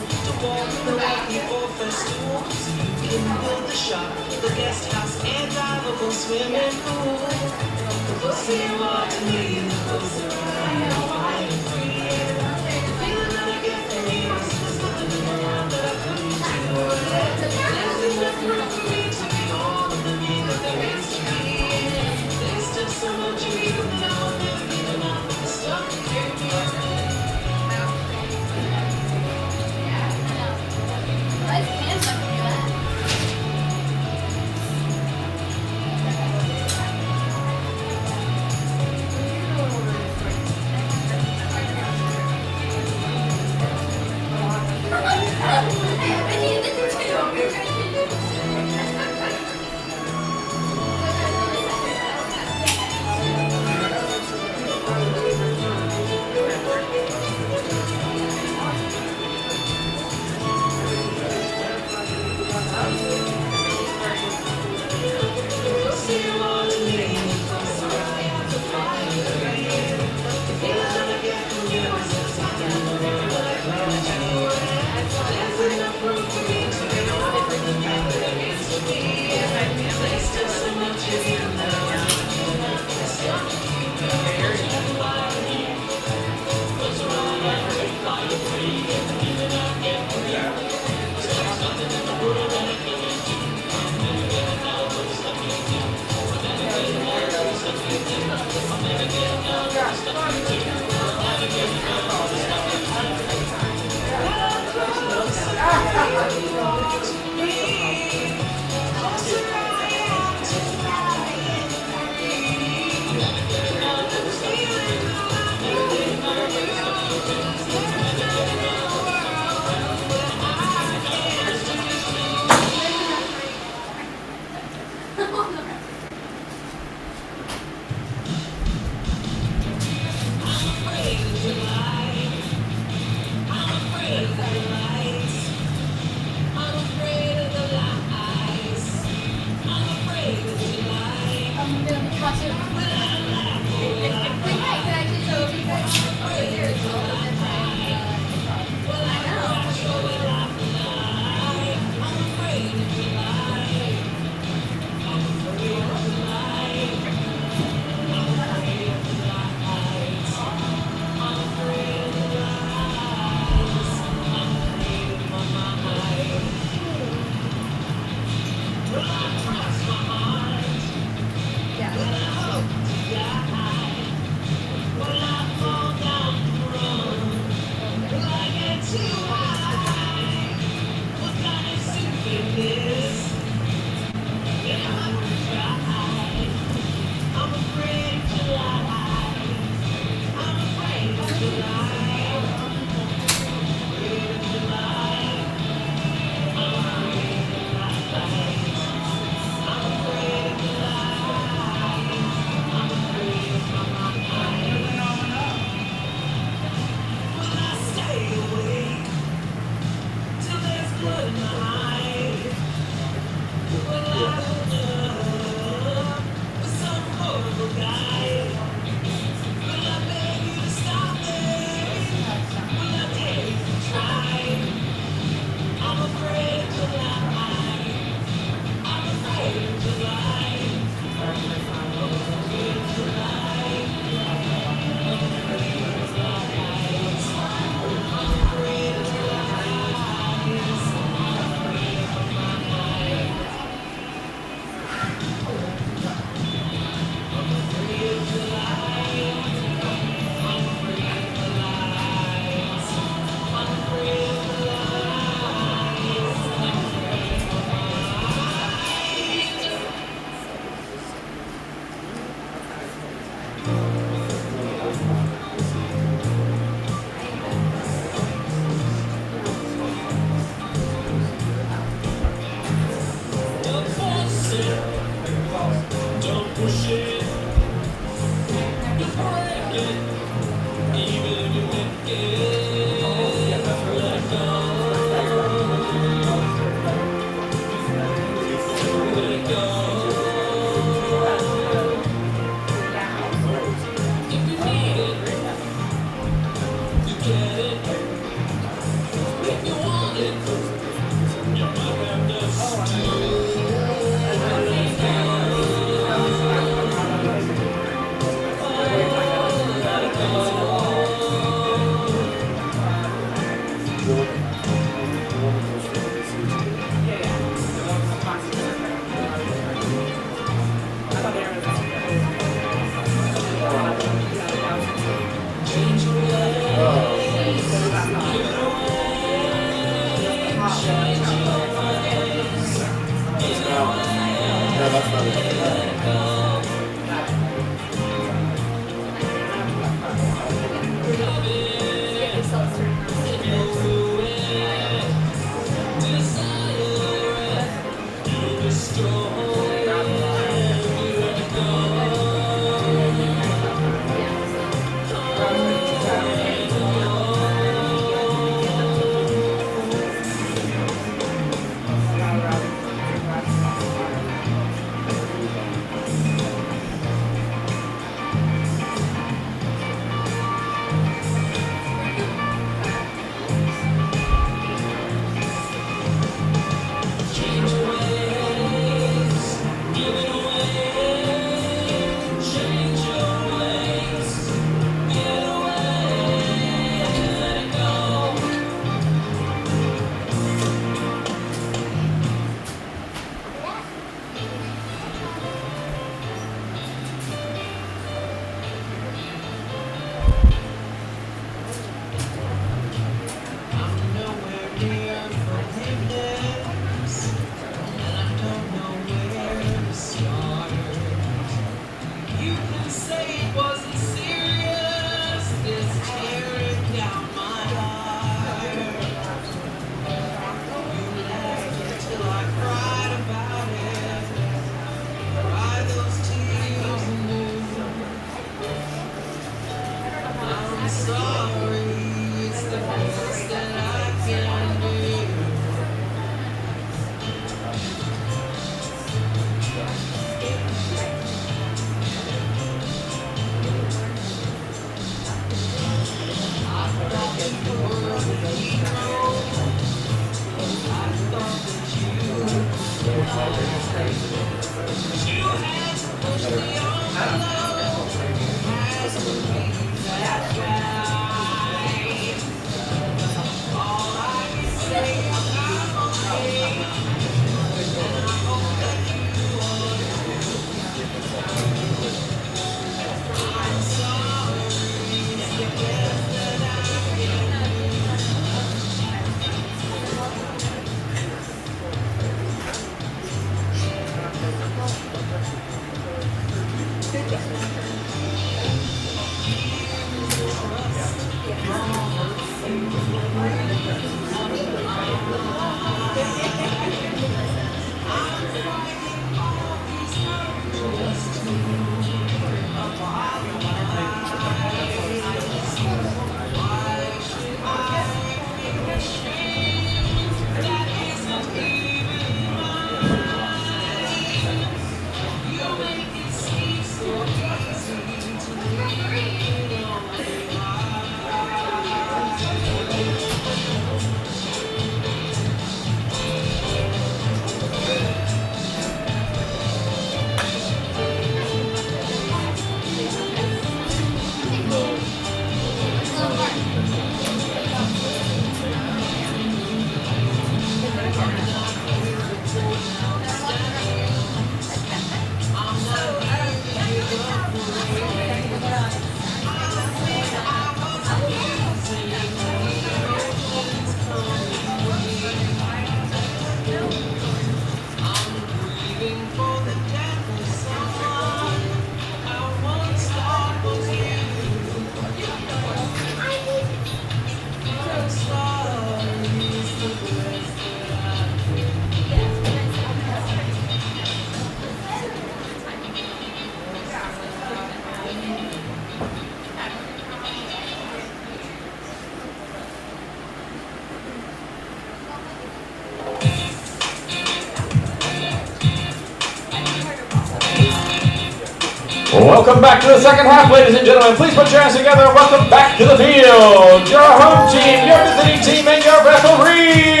Welcome back to the second half, ladies and gentlemen. Please put your hands together and welcome back to the field your home team, your visiting team, and your referee.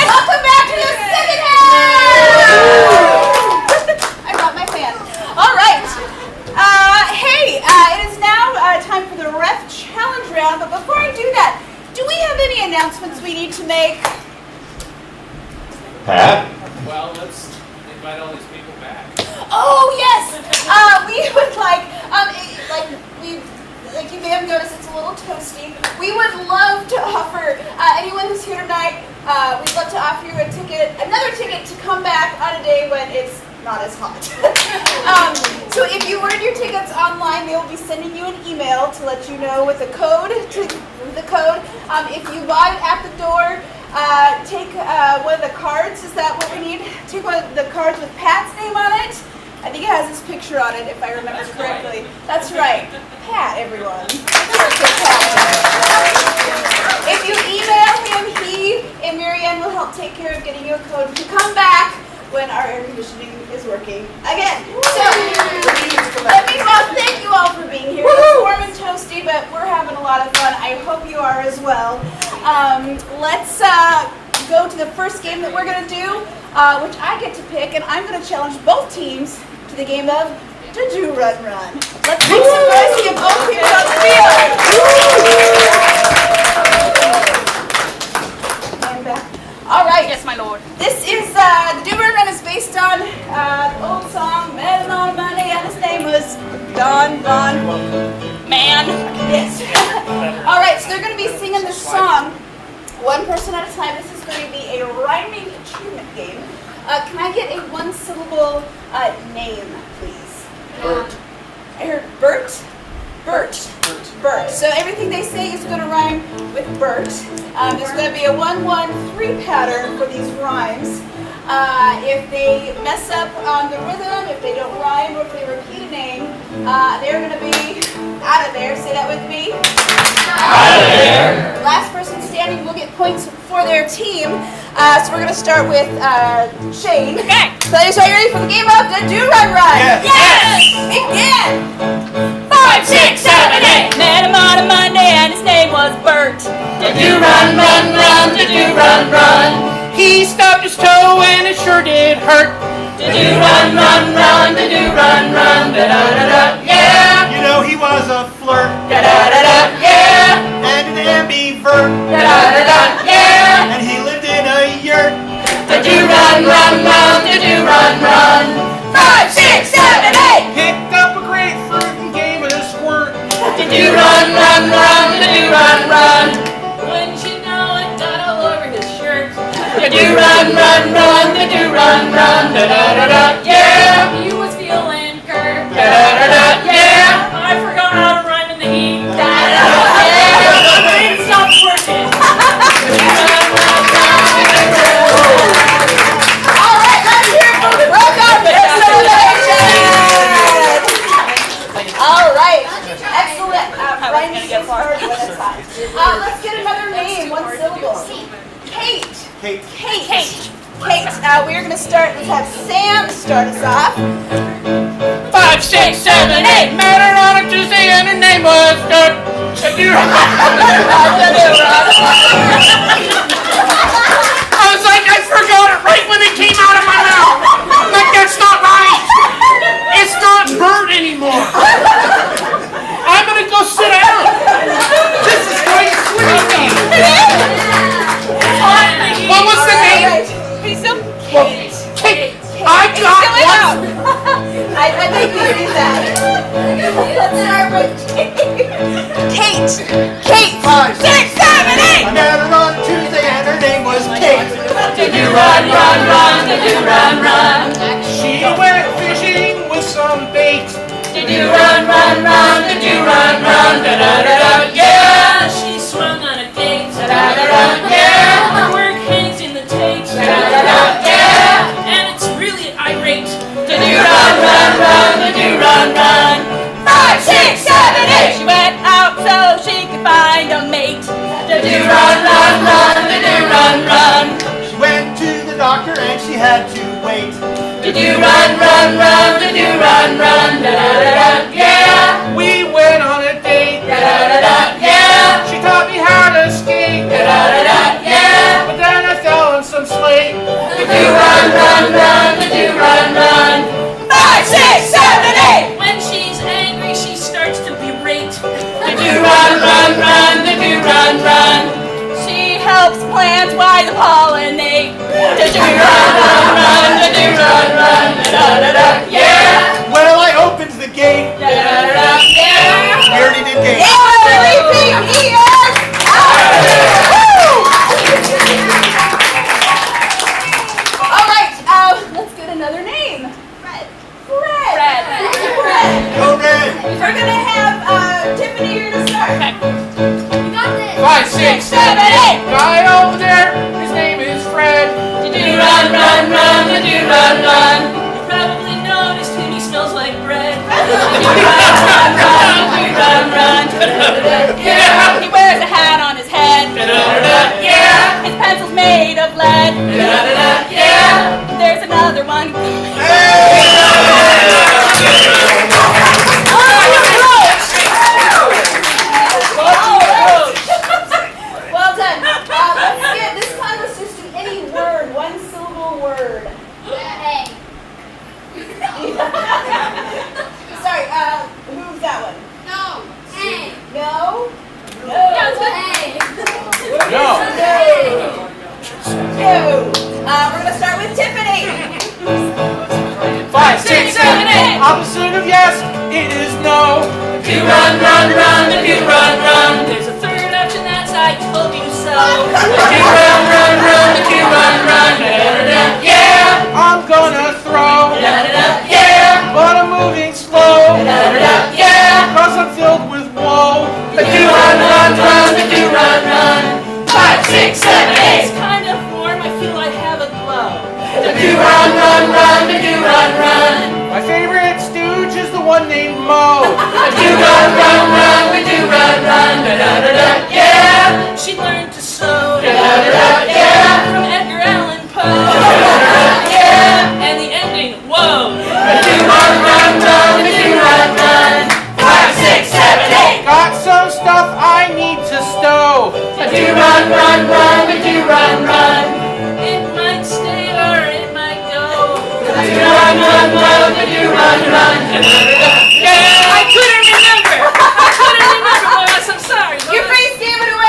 Welcome back to the second half! I brought my fan. All right. Hey, it is now time for the ref challenge round, but before I do that, do we have any announcements we need to make? Pat? Well, let's invite all these people back. Oh, yes! We would like you may have noticed it's a little toasty. We would love to offer anyone who's here tonight, we'd love to offer you another ticket to come back on a day when it's not as hot. So if you ordered your tickets online, they will be sending you an email to let you know with the code. If you buy it at the door, take one of the cards. Is that what we need? Take one of the cards with Pat's name on it. I think it has his picture on it, if I remember correctly. That's right. Pat, everyone. If you email him, he and Marianne will help take care of getting you a code to come back when our air conditioning is working again. So, let me thank you all for being here. It's warm and toasty, but we're having a lot of fun. I hope you are as well. Let's go to the first game that we're going to do, which I get to pick, and I'm going to challenge both teams to the game of Do Run Run. Let's make some noise to get both teams on the field. And back. All right. Yes, my lord. This is the Do Run Run is based on the old song "Man on Money," and his name was Don Man. Yes. All right. So they're going to be singing this song, one person at a time. This is going to be a rhyming achievement game. Can I get a one-syllable name, please? Bert. I heard Bert. Bert. So everything they say is going to rhyme with Bert. There's going to be a 1-1-3 pattern for these rhymes. If they mess up on the rhythm, if they don't rhyme, or if they repeat a name, they're going to be out of there. Say that with me. Out of there. Last person standing will get points for their team. So we're going to start with Shane. Okay. So are you ready for the game of the Do Run Run? Yes. Begin! 5, 6, 7, 8. Met him on a Monday and his name was Bert. Do run, run, run, do run, run. He stubbed his toe and it sure did hurt. Do run, run, run, do run, run, da da da da, yeah. You know he was a flirt Da da da da, yeah. and an ambivert, Da da da da, yeah. and he lived in a yurt. Do run, run, run, do run, run. 5, 6, 7, 8. Picked up a grapefruit and gave it a squirt. Do run, run, run, do run, run. Wouldn't you know it got all over his shirt? Do run, run, run, do run, run, da da da da, yeah. He was feeling curved, da da da da, yeah. I forgot how to rhyme in the heat, da da da da, yeah. My brain stopped working. All right, let's hear it for the Broken All right, excellent. Rhyming is hard when it's hot. Let's get another name, one syllable. Kate. Kate. Kate. We are going to start, let's have Sam start us off. 5, 6, 7, 8. Met her on a Tuesday and her name was Dirt. I was like, I forgot it right when it came out of my mouth. I'm like, that's not right. It's not Bert anymore. I'm gonna go sit down. This is going swimming. What was the name? Kate. I got one. I think we do that. Let's start with Kate. Kate. 5, 6, 7, 8. I met her on Tuesday and her name was Kate. Do run, run, run, do run, run. She went fishing with some bait. Do run, run, run, do run, run, da da da da, yeah. She swung on a date, da da da da, yeah. Her work hangs in the tape, da da da da, yeah. And it's really irate. Do run, run, run, do run, run. 5, 6, 7, 8. She went out so she could find a mate. Do run, run, run, do run, run. She went to the doctor and she had to wait. Do run, run, run, do run, run, da da da da, yeah. We went on a date. Da da da da, yeah. She taught me how to skate. Da da da da, yeah. But then I fell in some slate. Do run, run, run, do run, run. 5, 6, 7, 8. When she's angry, she starts to berate. Do run, run, run, do run, run. She helps plants why the pollinate. Do run, run, run, do run, run, da da da, yeah. Well, I opened the gate. Da da da, yeah. We already did gate. All right, let's get another name. Fred. Go red. We're going to have Tiffany here to start. You got this. 5, 6, 7, 8. Guy over there, his name is Fred. Do run, run, run, do run, run. You probably noticed him, he smells like bread. Do run, run, run, do run, run. Yeah, he wears a hat on his head. Yeah, his pencil's made of lead. Yeah, there's another one. Well done. Let's get, this time was just an any word, one syllable word. Hey. Sorry, who's that one? No. Hey. No? No. Yeah, it's good. Hey. No. No. We're going to start with Tiffany. 5, 6, 7, 8. Opposite of yes, it is no. Do run, run, run, do run, run. There's a third option, that's I told you so. Do run, run, run, do run, run. Yeah, I'm gonna throw. yeah, But I'm moving slow. yeah. Cause I'm filled with woe. Do run, run, run, do run, run. 5, 6, 7, 8. It's kind of warm, I feel I have a glow. Do run, run, run, do run, run. My favorite stooge is the one named Mo. Do run, run, run, we do run, run. Yeah, she learned to sew. I couldn't remember. Boss. I'm sorry. Your Boss. face gave it away.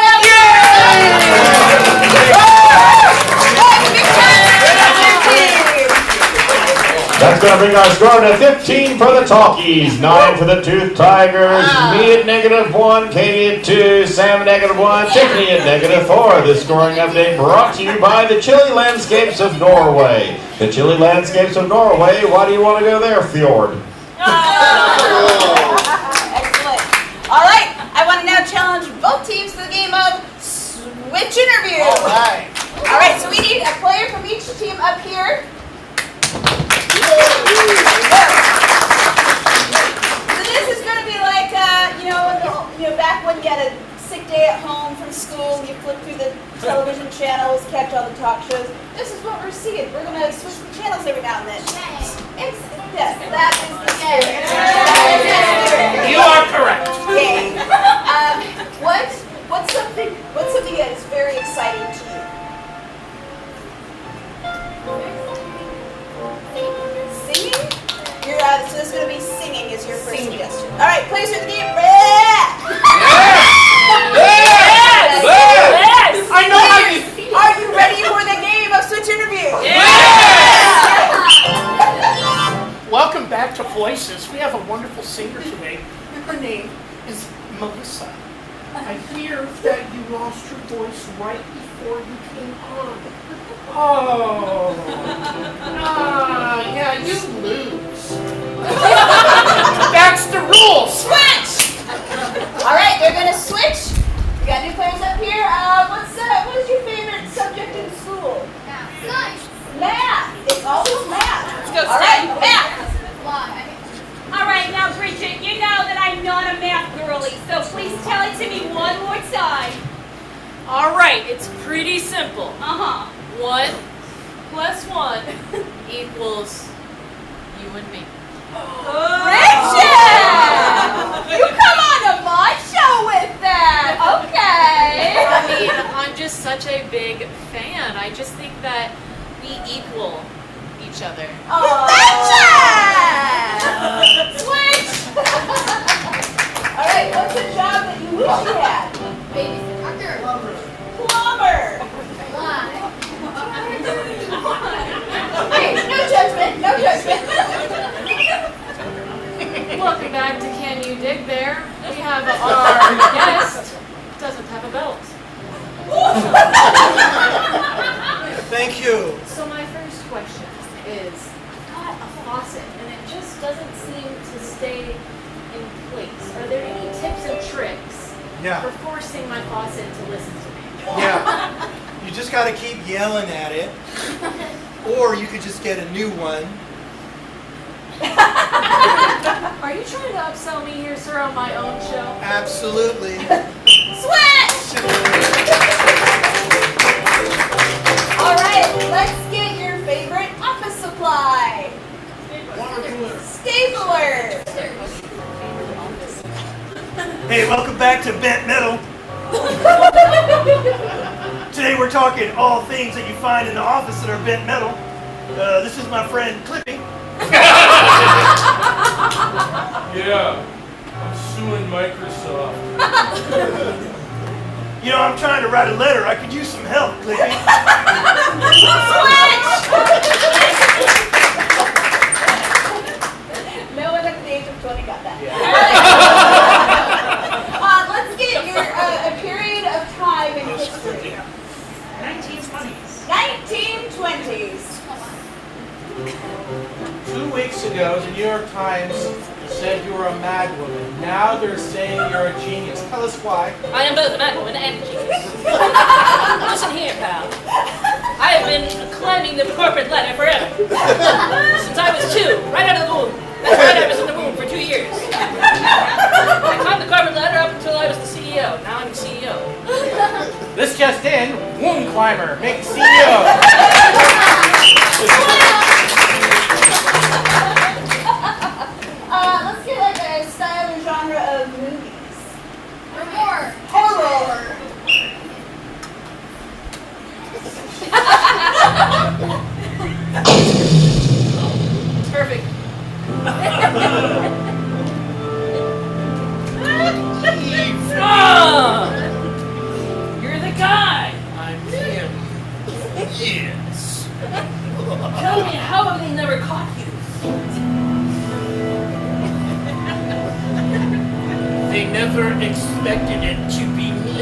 That's going to bring our score to 15 for the Talkies, 9 for the Tooth Tigers, me at -1, Katie at 2, Sam at -1, Tiffany at -4. This scoring update brought to you by the Chilly Landscapes of Norway. The Chilly Landscapes of Norway, why do you want to go there, Fjord? Excellent. All right, I want to now challenge both teams to the game of Switch Interview. All right, so we need a player from each team up here. So this is going to be like, back when you had a sick day at home from school, you flip through the television channels, catch all the talk shows. This is what we're seeing. We're going to switch the channels every now and then. Yes, that is the spirit. You are correct. Yay. What's something that is very exciting to you? Singing? So this is going to be singing is your first suggestion. All right, players of the game. Yes! I know how you feel. Are you ready for the game of Switch Interview? Welcome back to Voices. We have a wonderful singer today. Her name is Melissa. I hear that you lost your voice right before you came on. Oh. Yeah, you lose. That's the rules. Switch! All right, they're going to switch. We got new players up here. What is your favorite subject in school? Math. Math. It's always math. Let's go, All right, math. All right, now Bridget, you know that I'm not a math girly, so please tell it to me one more time. All right, it's pretty simple. 1 + 1 equals you and me. Bridget! You come on to my show with that. Okay. I mean, I'm just such a big fan. I just think that we equal each other. Bridget! Switch! All right, what's a job that you wish you had? Babysitter. Plumber. Hey, no judgment, no judgment. Welcome back to Can You Dig There? We have our guest doesn't have a belt. Thank you. So my first question is, I've got a faucet and it just doesn't seem to stay in place. Are there any tips and tricks for forcing my faucet to listen to me? Yeah. You just got to keep yelling at it. Or you could just get a new one. Are you trying to upsell me here, sir, on my own show? Absolutely. Switch! All right, let's get your favorite office supply. Stapler. Hey, welcome back to Bent Metal. Today we're talking all things that you find in the office that are bent metal. This is my friend Clippy. Yeah, I'm suing Microsoft. You know, I'm trying to write a letter. I could use some help, Clippy. No one at the age of 20 got that. Let's get your a period of time in history. 1920s. 1920s. 2 weeks ago, the New York Times said you were a mad woman. Now they're saying you're a genius. Tell us why. I am both a mad woman and a genius. Listen here, pal. I have been climbing the corporate ladder forever. Since I was 2, right out of the womb. That's right, I was in the womb for 2 years. I climbed the corporate ladder up until I was the CEO. Now I'm the CEO. This just in, womb climber, make CEO. Let's get like a style or genre of movies. Horror. Horror. Perfect. Yes. Tell me, how have they never caught you? They never expected it to be me.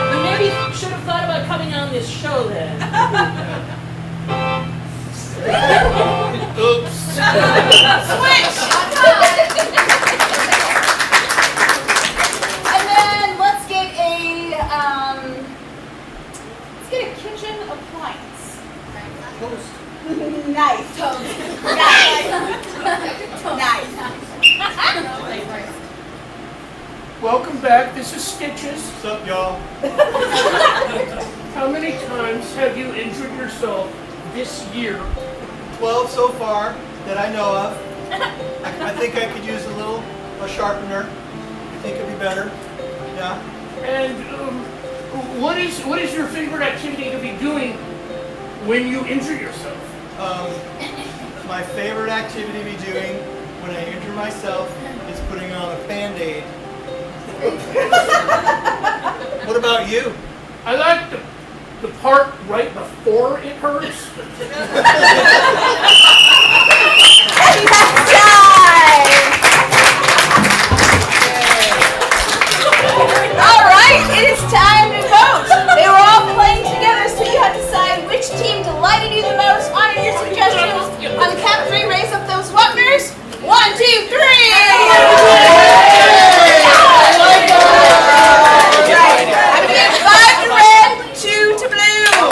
You maybe should have thought about coming on this show then. Oops. Switch! And then let's get a kitchen appliance. Nice. Nice. Welcome back. This is Stitches. What's up, y'all? How many times have you injured yourself this year? 12 so far that I know of. I think I could use a sharpener. You think it'd be better? Yeah. And what is your favorite activity to be doing when you injure yourself? My favorite activity to be doing when I injure myself is putting on a Band-Aid. What about you? I like the part right before it hurts. All right, it is time to vote. They were all playing together, so you have to decide which team delighted you the most. Honor your suggestions. On the count of three, raise up those Wapners. 1, 2, 3. I'm gonna give 5 to red, 2 to blue.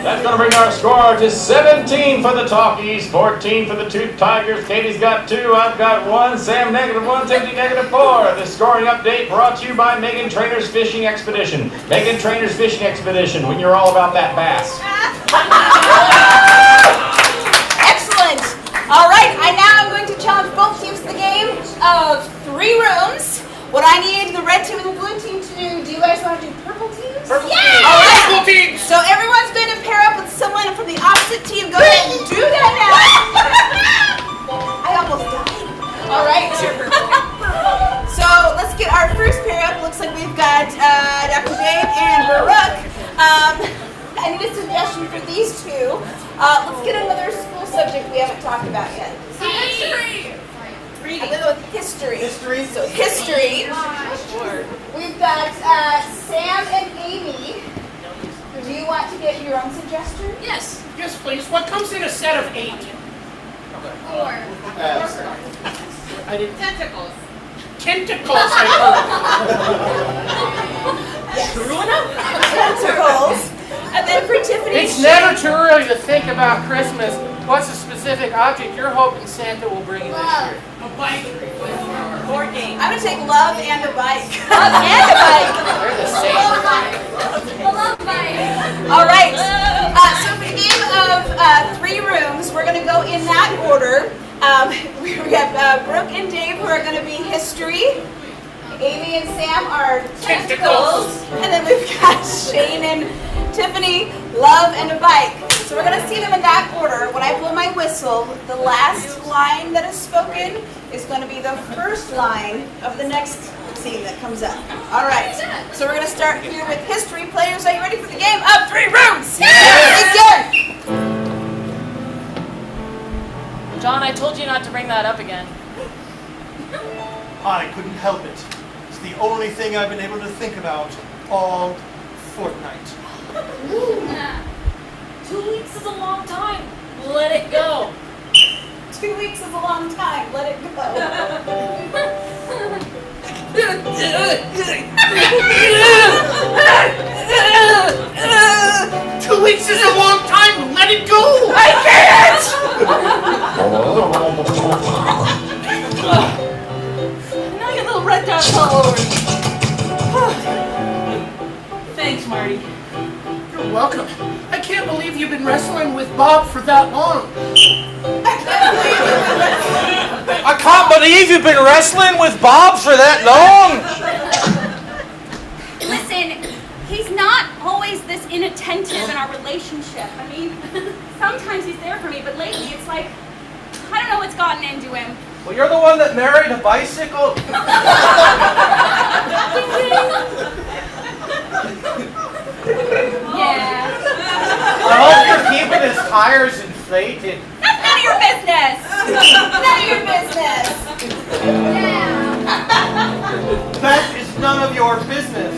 That's going to bring our score to 17 for the Talkies, 14 for the two Tigers. Katie's got 2, I've got 1, Sam -1, Timothy -4. The scoring update brought to you by Megan Trainer's Fishing Expedition. Megan Trainer's Fishing Expedition, when you're all about that bass. Excellent. All right, I now am going to challenge both teams to the game of 3 rooms. What I need the red team and the blue team to do you guys want to do purple teams? Purple Yeah! team. All right. Purple team. So everyone's going to pair up with someone from the opposite team. Go ahead and do that now. I almost died. All right. So let's get our first pair up. Looks like we've got Dr. Dave and Baruch. I need a suggestion for these two. Let's get another school subject we haven't talked about yet. History. I'm going to go with history. History? So history. We've got Sam and Amy. Do you want to get your own suggestion? Yes. Yes, please. What comes in a set of 8? 4. I didn't. Tentacles. Tentacles, I heard. True enough. Tentacles. And then for Tiffany. It's never too early to think about Christmas. What's a specific object you're hoping Santa will bring you this year? A bike. Board game. I'm going to take love and a bike. Love and a bike. They're the same. All right. So for the game of 3 rooms, we're going to go in that order. We have Brooke and Dave who are going to be history. Amy and Sam are tentacles. And then we've got Shane and Tiffany, love and a bike. So we're going to see them in that order. When I blow my whistle, the last line that is spoken is going to be the first line of the next scene that comes up. All right. So we're going to start here with history. Players, are you ready for the game of 3 rooms? Yes! John, I told you not to bring that up again. I couldn't help it. It's the only thing I've been able to think about all fortnight. 2 weeks is a long time. Let it go. 2 weeks is a long time. Let it go. 2 weeks is a long time. Let it go. I can't! Now I get little red dots all over me. Thanks, Marty. You're welcome. I can't believe you've been wrestling with Bob for that long. I can't believe you've been wrestling with Bob for that long. Listen, he's not always this inattentive in our relationship. I mean, sometimes he's there for me, but lately it's like, I don't know what's gotten into him. Well, you're the one that married a bicycle. related. That's none of your business. None of your business. That is none of your business.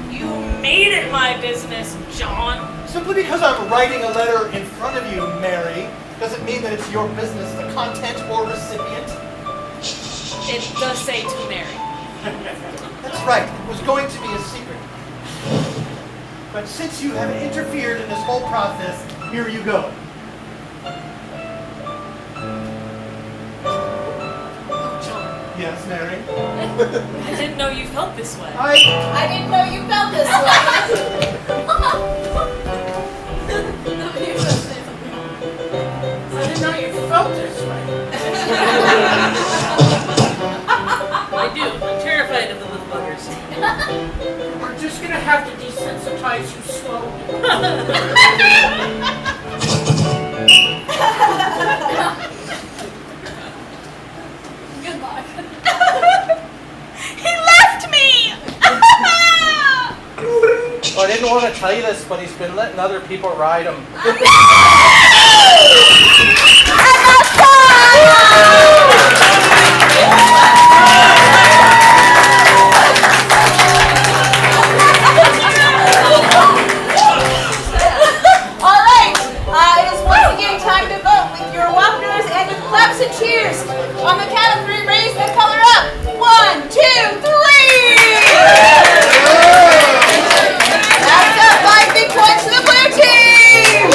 You made it my business, John. Simply because I'm writing a letter in front of you, Mary, doesn't mean that it's your business, the content or recipient. It does say to Mary. That's right. It was going to be a secret. But since you have interfered in this whole process, here you go. Oh, John. Yes, Mary? I didn't know you felt this way. I didn't know you felt this way. I didn't know you felt this way. I do. I'm terrified of the little buggers. We're just gonna have to desensitize you slowly. Good luck. He left me! Well, I didn't want to tell you this, but he's been letting other people ride him. It is once again time to vote with your whoppers and with claps and cheers. On the count of three, raise the color up. 1, 2, 3! That's up 5 big points to the blue team!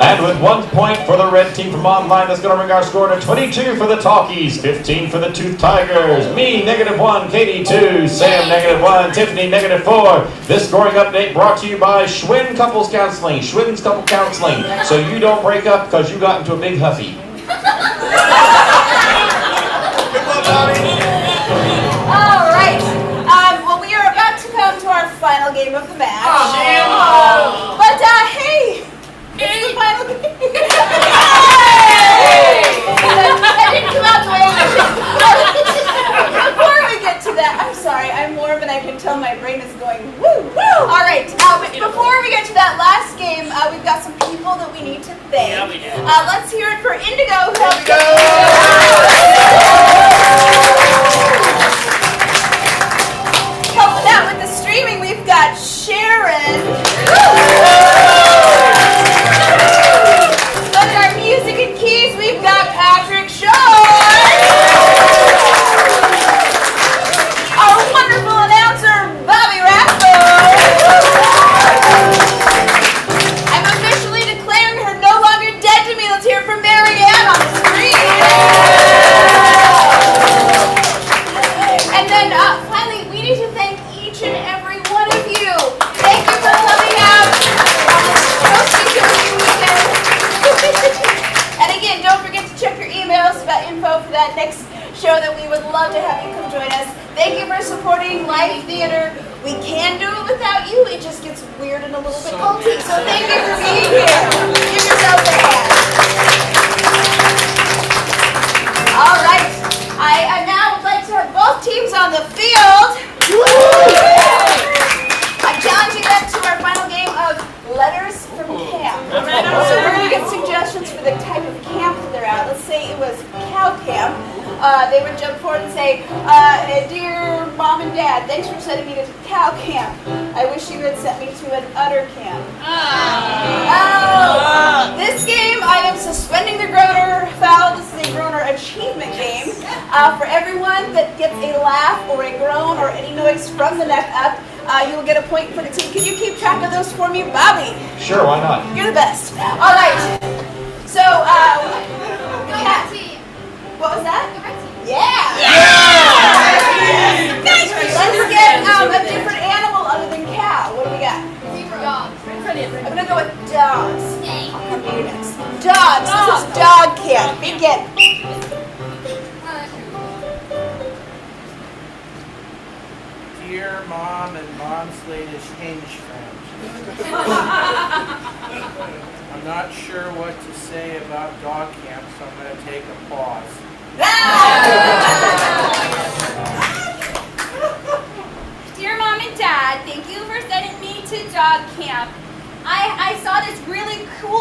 And with 1 point for the red team from online, that's going to bring our score to 22 for the Talkies, 15 for the Tooth Tigers, me -1, Katie 2, Sam -1, Tiffany -4. This scoring update brought to you by Schwinn Couples Counseling, Schwinn's Couple Counseling, so you don't break up because you got into a big huffy. All right. Well, we are about to come to our final game of the match. But hey, it's the final game. That didn't come out the way I wanted. Before we get to that, I'm sorry, I'm warm and I can tell my brain is going woo. All right. But before we get to that last game, we've got some people that we need to thank. Yeah, we do. Let's hear it for Indigo. Helping out with the streaming, we've got Sharon. But in our music and keys, we've got Patrick Shaw. Our wonderful announcer, Bobby Rathbone. I'm officially declaring her no longer dead to me. Let's hear it from Marianne on the screen. And then finally, we need to thank each and every one of you. Thank you for coming out on this roasting cookie weekend. And again, don't forget to check your emails about info for that next show that we would love to have you come join us. Thank you for supporting live theater. We can do it without you. It just gets weird and a little bit culty. So thank you for being here. Give yourselves a hand. All right. I now would like to have both teams on the field. I'm challenging them to our final game of letters from camp. So we're going to get suggestions for the type of camp that they're at. Let's say it was cow camp. They would jump forward and say, dear mom and dad, thanks for sending me to cow camp. I wish you had sent me to an udder camp. This game, I am suspending the groaner foul. This is a groaner achievement game. For everyone that gets a laugh or a groan or any noise from the neck up, you will get a point for the team. Can you keep track of those for me, Bobby? Sure, why not? You're the best. All right. So, the cat. What was that? Yeah. Let's get a different animal other than cow. What do we got? Dogs. I'm gonna go with dogs. I'll come to you next. Dogs. This is dog camp. Begin. Dear Mom and Mom's latest hinge friend. I'm not sure what to say about dog camp, so I'm going to take a pause. Dear Mom and Dad, thank you for sending me to dog camp. I saw this really cool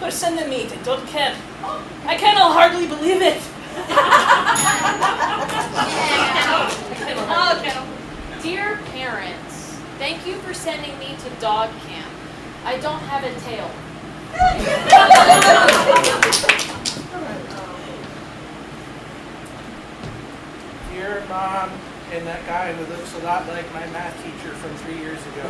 for sending me to dog camp. I cannot hardly believe it. Dear parents, thank you for sending me to dog camp. I don't have a tail. Dear Mom and that guy who looks a lot like my math teacher from 3 years ago.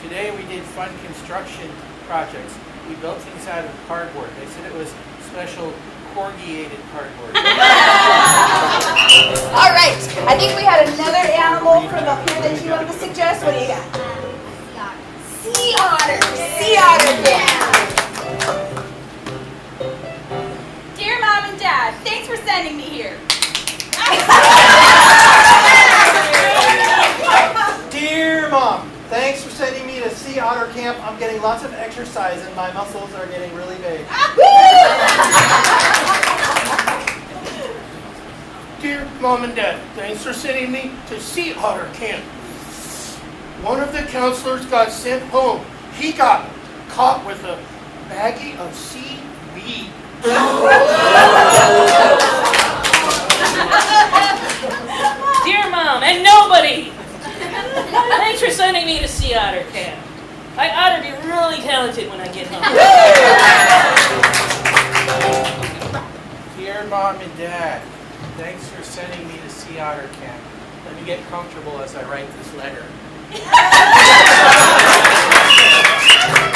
Today we did fun construction projects. We built things out of cardboard. They said it was special corrugated cardboard. All right. I think we had another animal from up here that you wanted to suggest. What do you got? Sea otter. Sea otter. Yeah. Dear Mom and Dad, thanks for sending me here. Dear Mom, thanks for sending me to Sea Otter Camp. I'm getting lots of exercise and my muscles are getting really big. Dear Mom and Dad, thanks for sending me to Sea Otter Camp. One of the counselors got sent home. He got caught with a baggie of seaweed. Dear Mom and nobody, thanks for sending me to Sea Otter Camp. I ought to be really talented when I get home. Dear Mom and Dad, thanks for sending me to Sea Otter Camp. Let me get comfortable as I write this letter.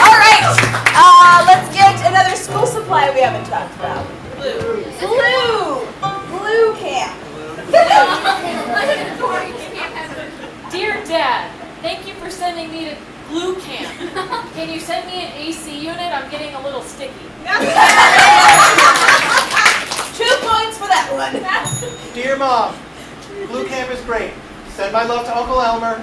All right. Let's get another school supply we haven't talked about. Blue. Blue camp. Dear Dad, thank you for sending me to glue camp. Can you send me an AC unit? I'm getting a little sticky. 2 points for that one. Dear Mom, Blue Camp is great. Send my love to Uncle Elmer.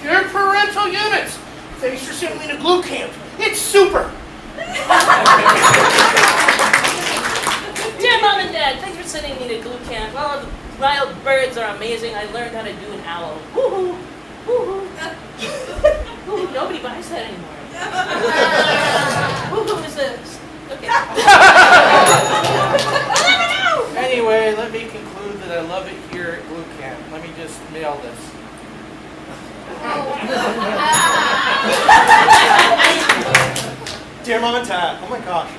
Dear parental units, thanks for sending me to glue camp. It's super. Dear Mom and Dad, thanks for sending me to glue camp. All the wild birds are amazing. I learned how to do an owl. Woohoo! Woohoo! Woohoo! Nobody buys that anymore. Woohoo is a... Okay. Anyway, let me conclude that I love it here at Blue Camp. Let me just mail this. Dear Mom and Dad, oh my gosh.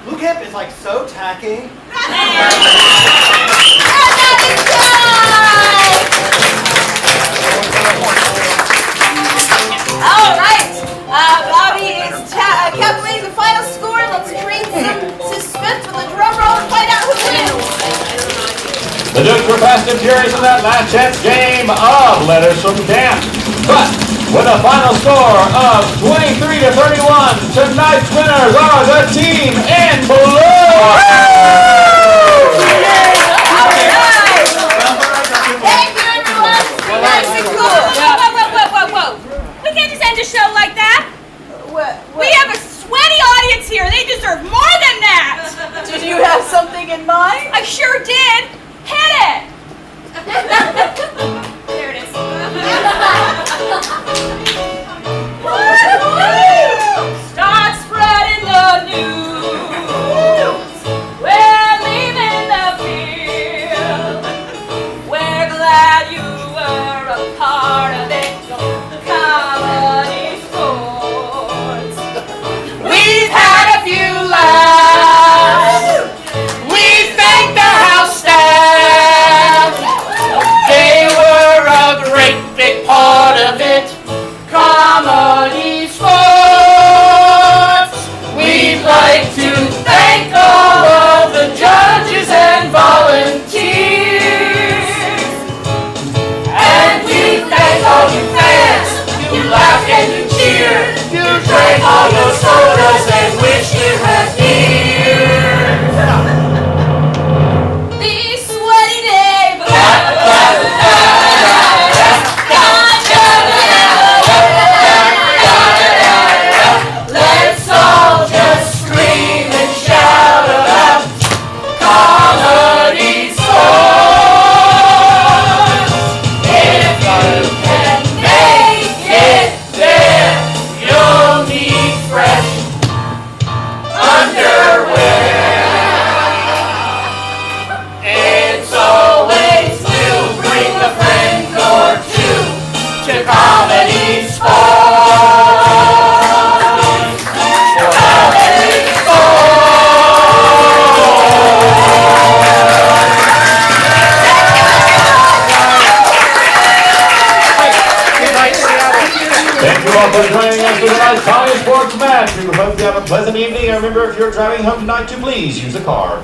Blue Camp is like so tacky. All right. Bobby is calculating the final score. Let's create some suspense with a drum roll and find out who wins. The Dukes were fast and furious in that last chance game of Letters from Camp. But with a final score of 23-31, tonight's winners are the team in blue. Thank you, everyone. Nice and cool. Whoa. We can't just end a show like that. We have a sweaty audience here. They deserve more than that. Did you have something in mind? I sure did. Hit it. There it is. Start spreading the news. Well, all for joining us for tonight's ComedySportz match. We hope you have a pleasant evening. And remember, if you're driving home tonight, to please use a car.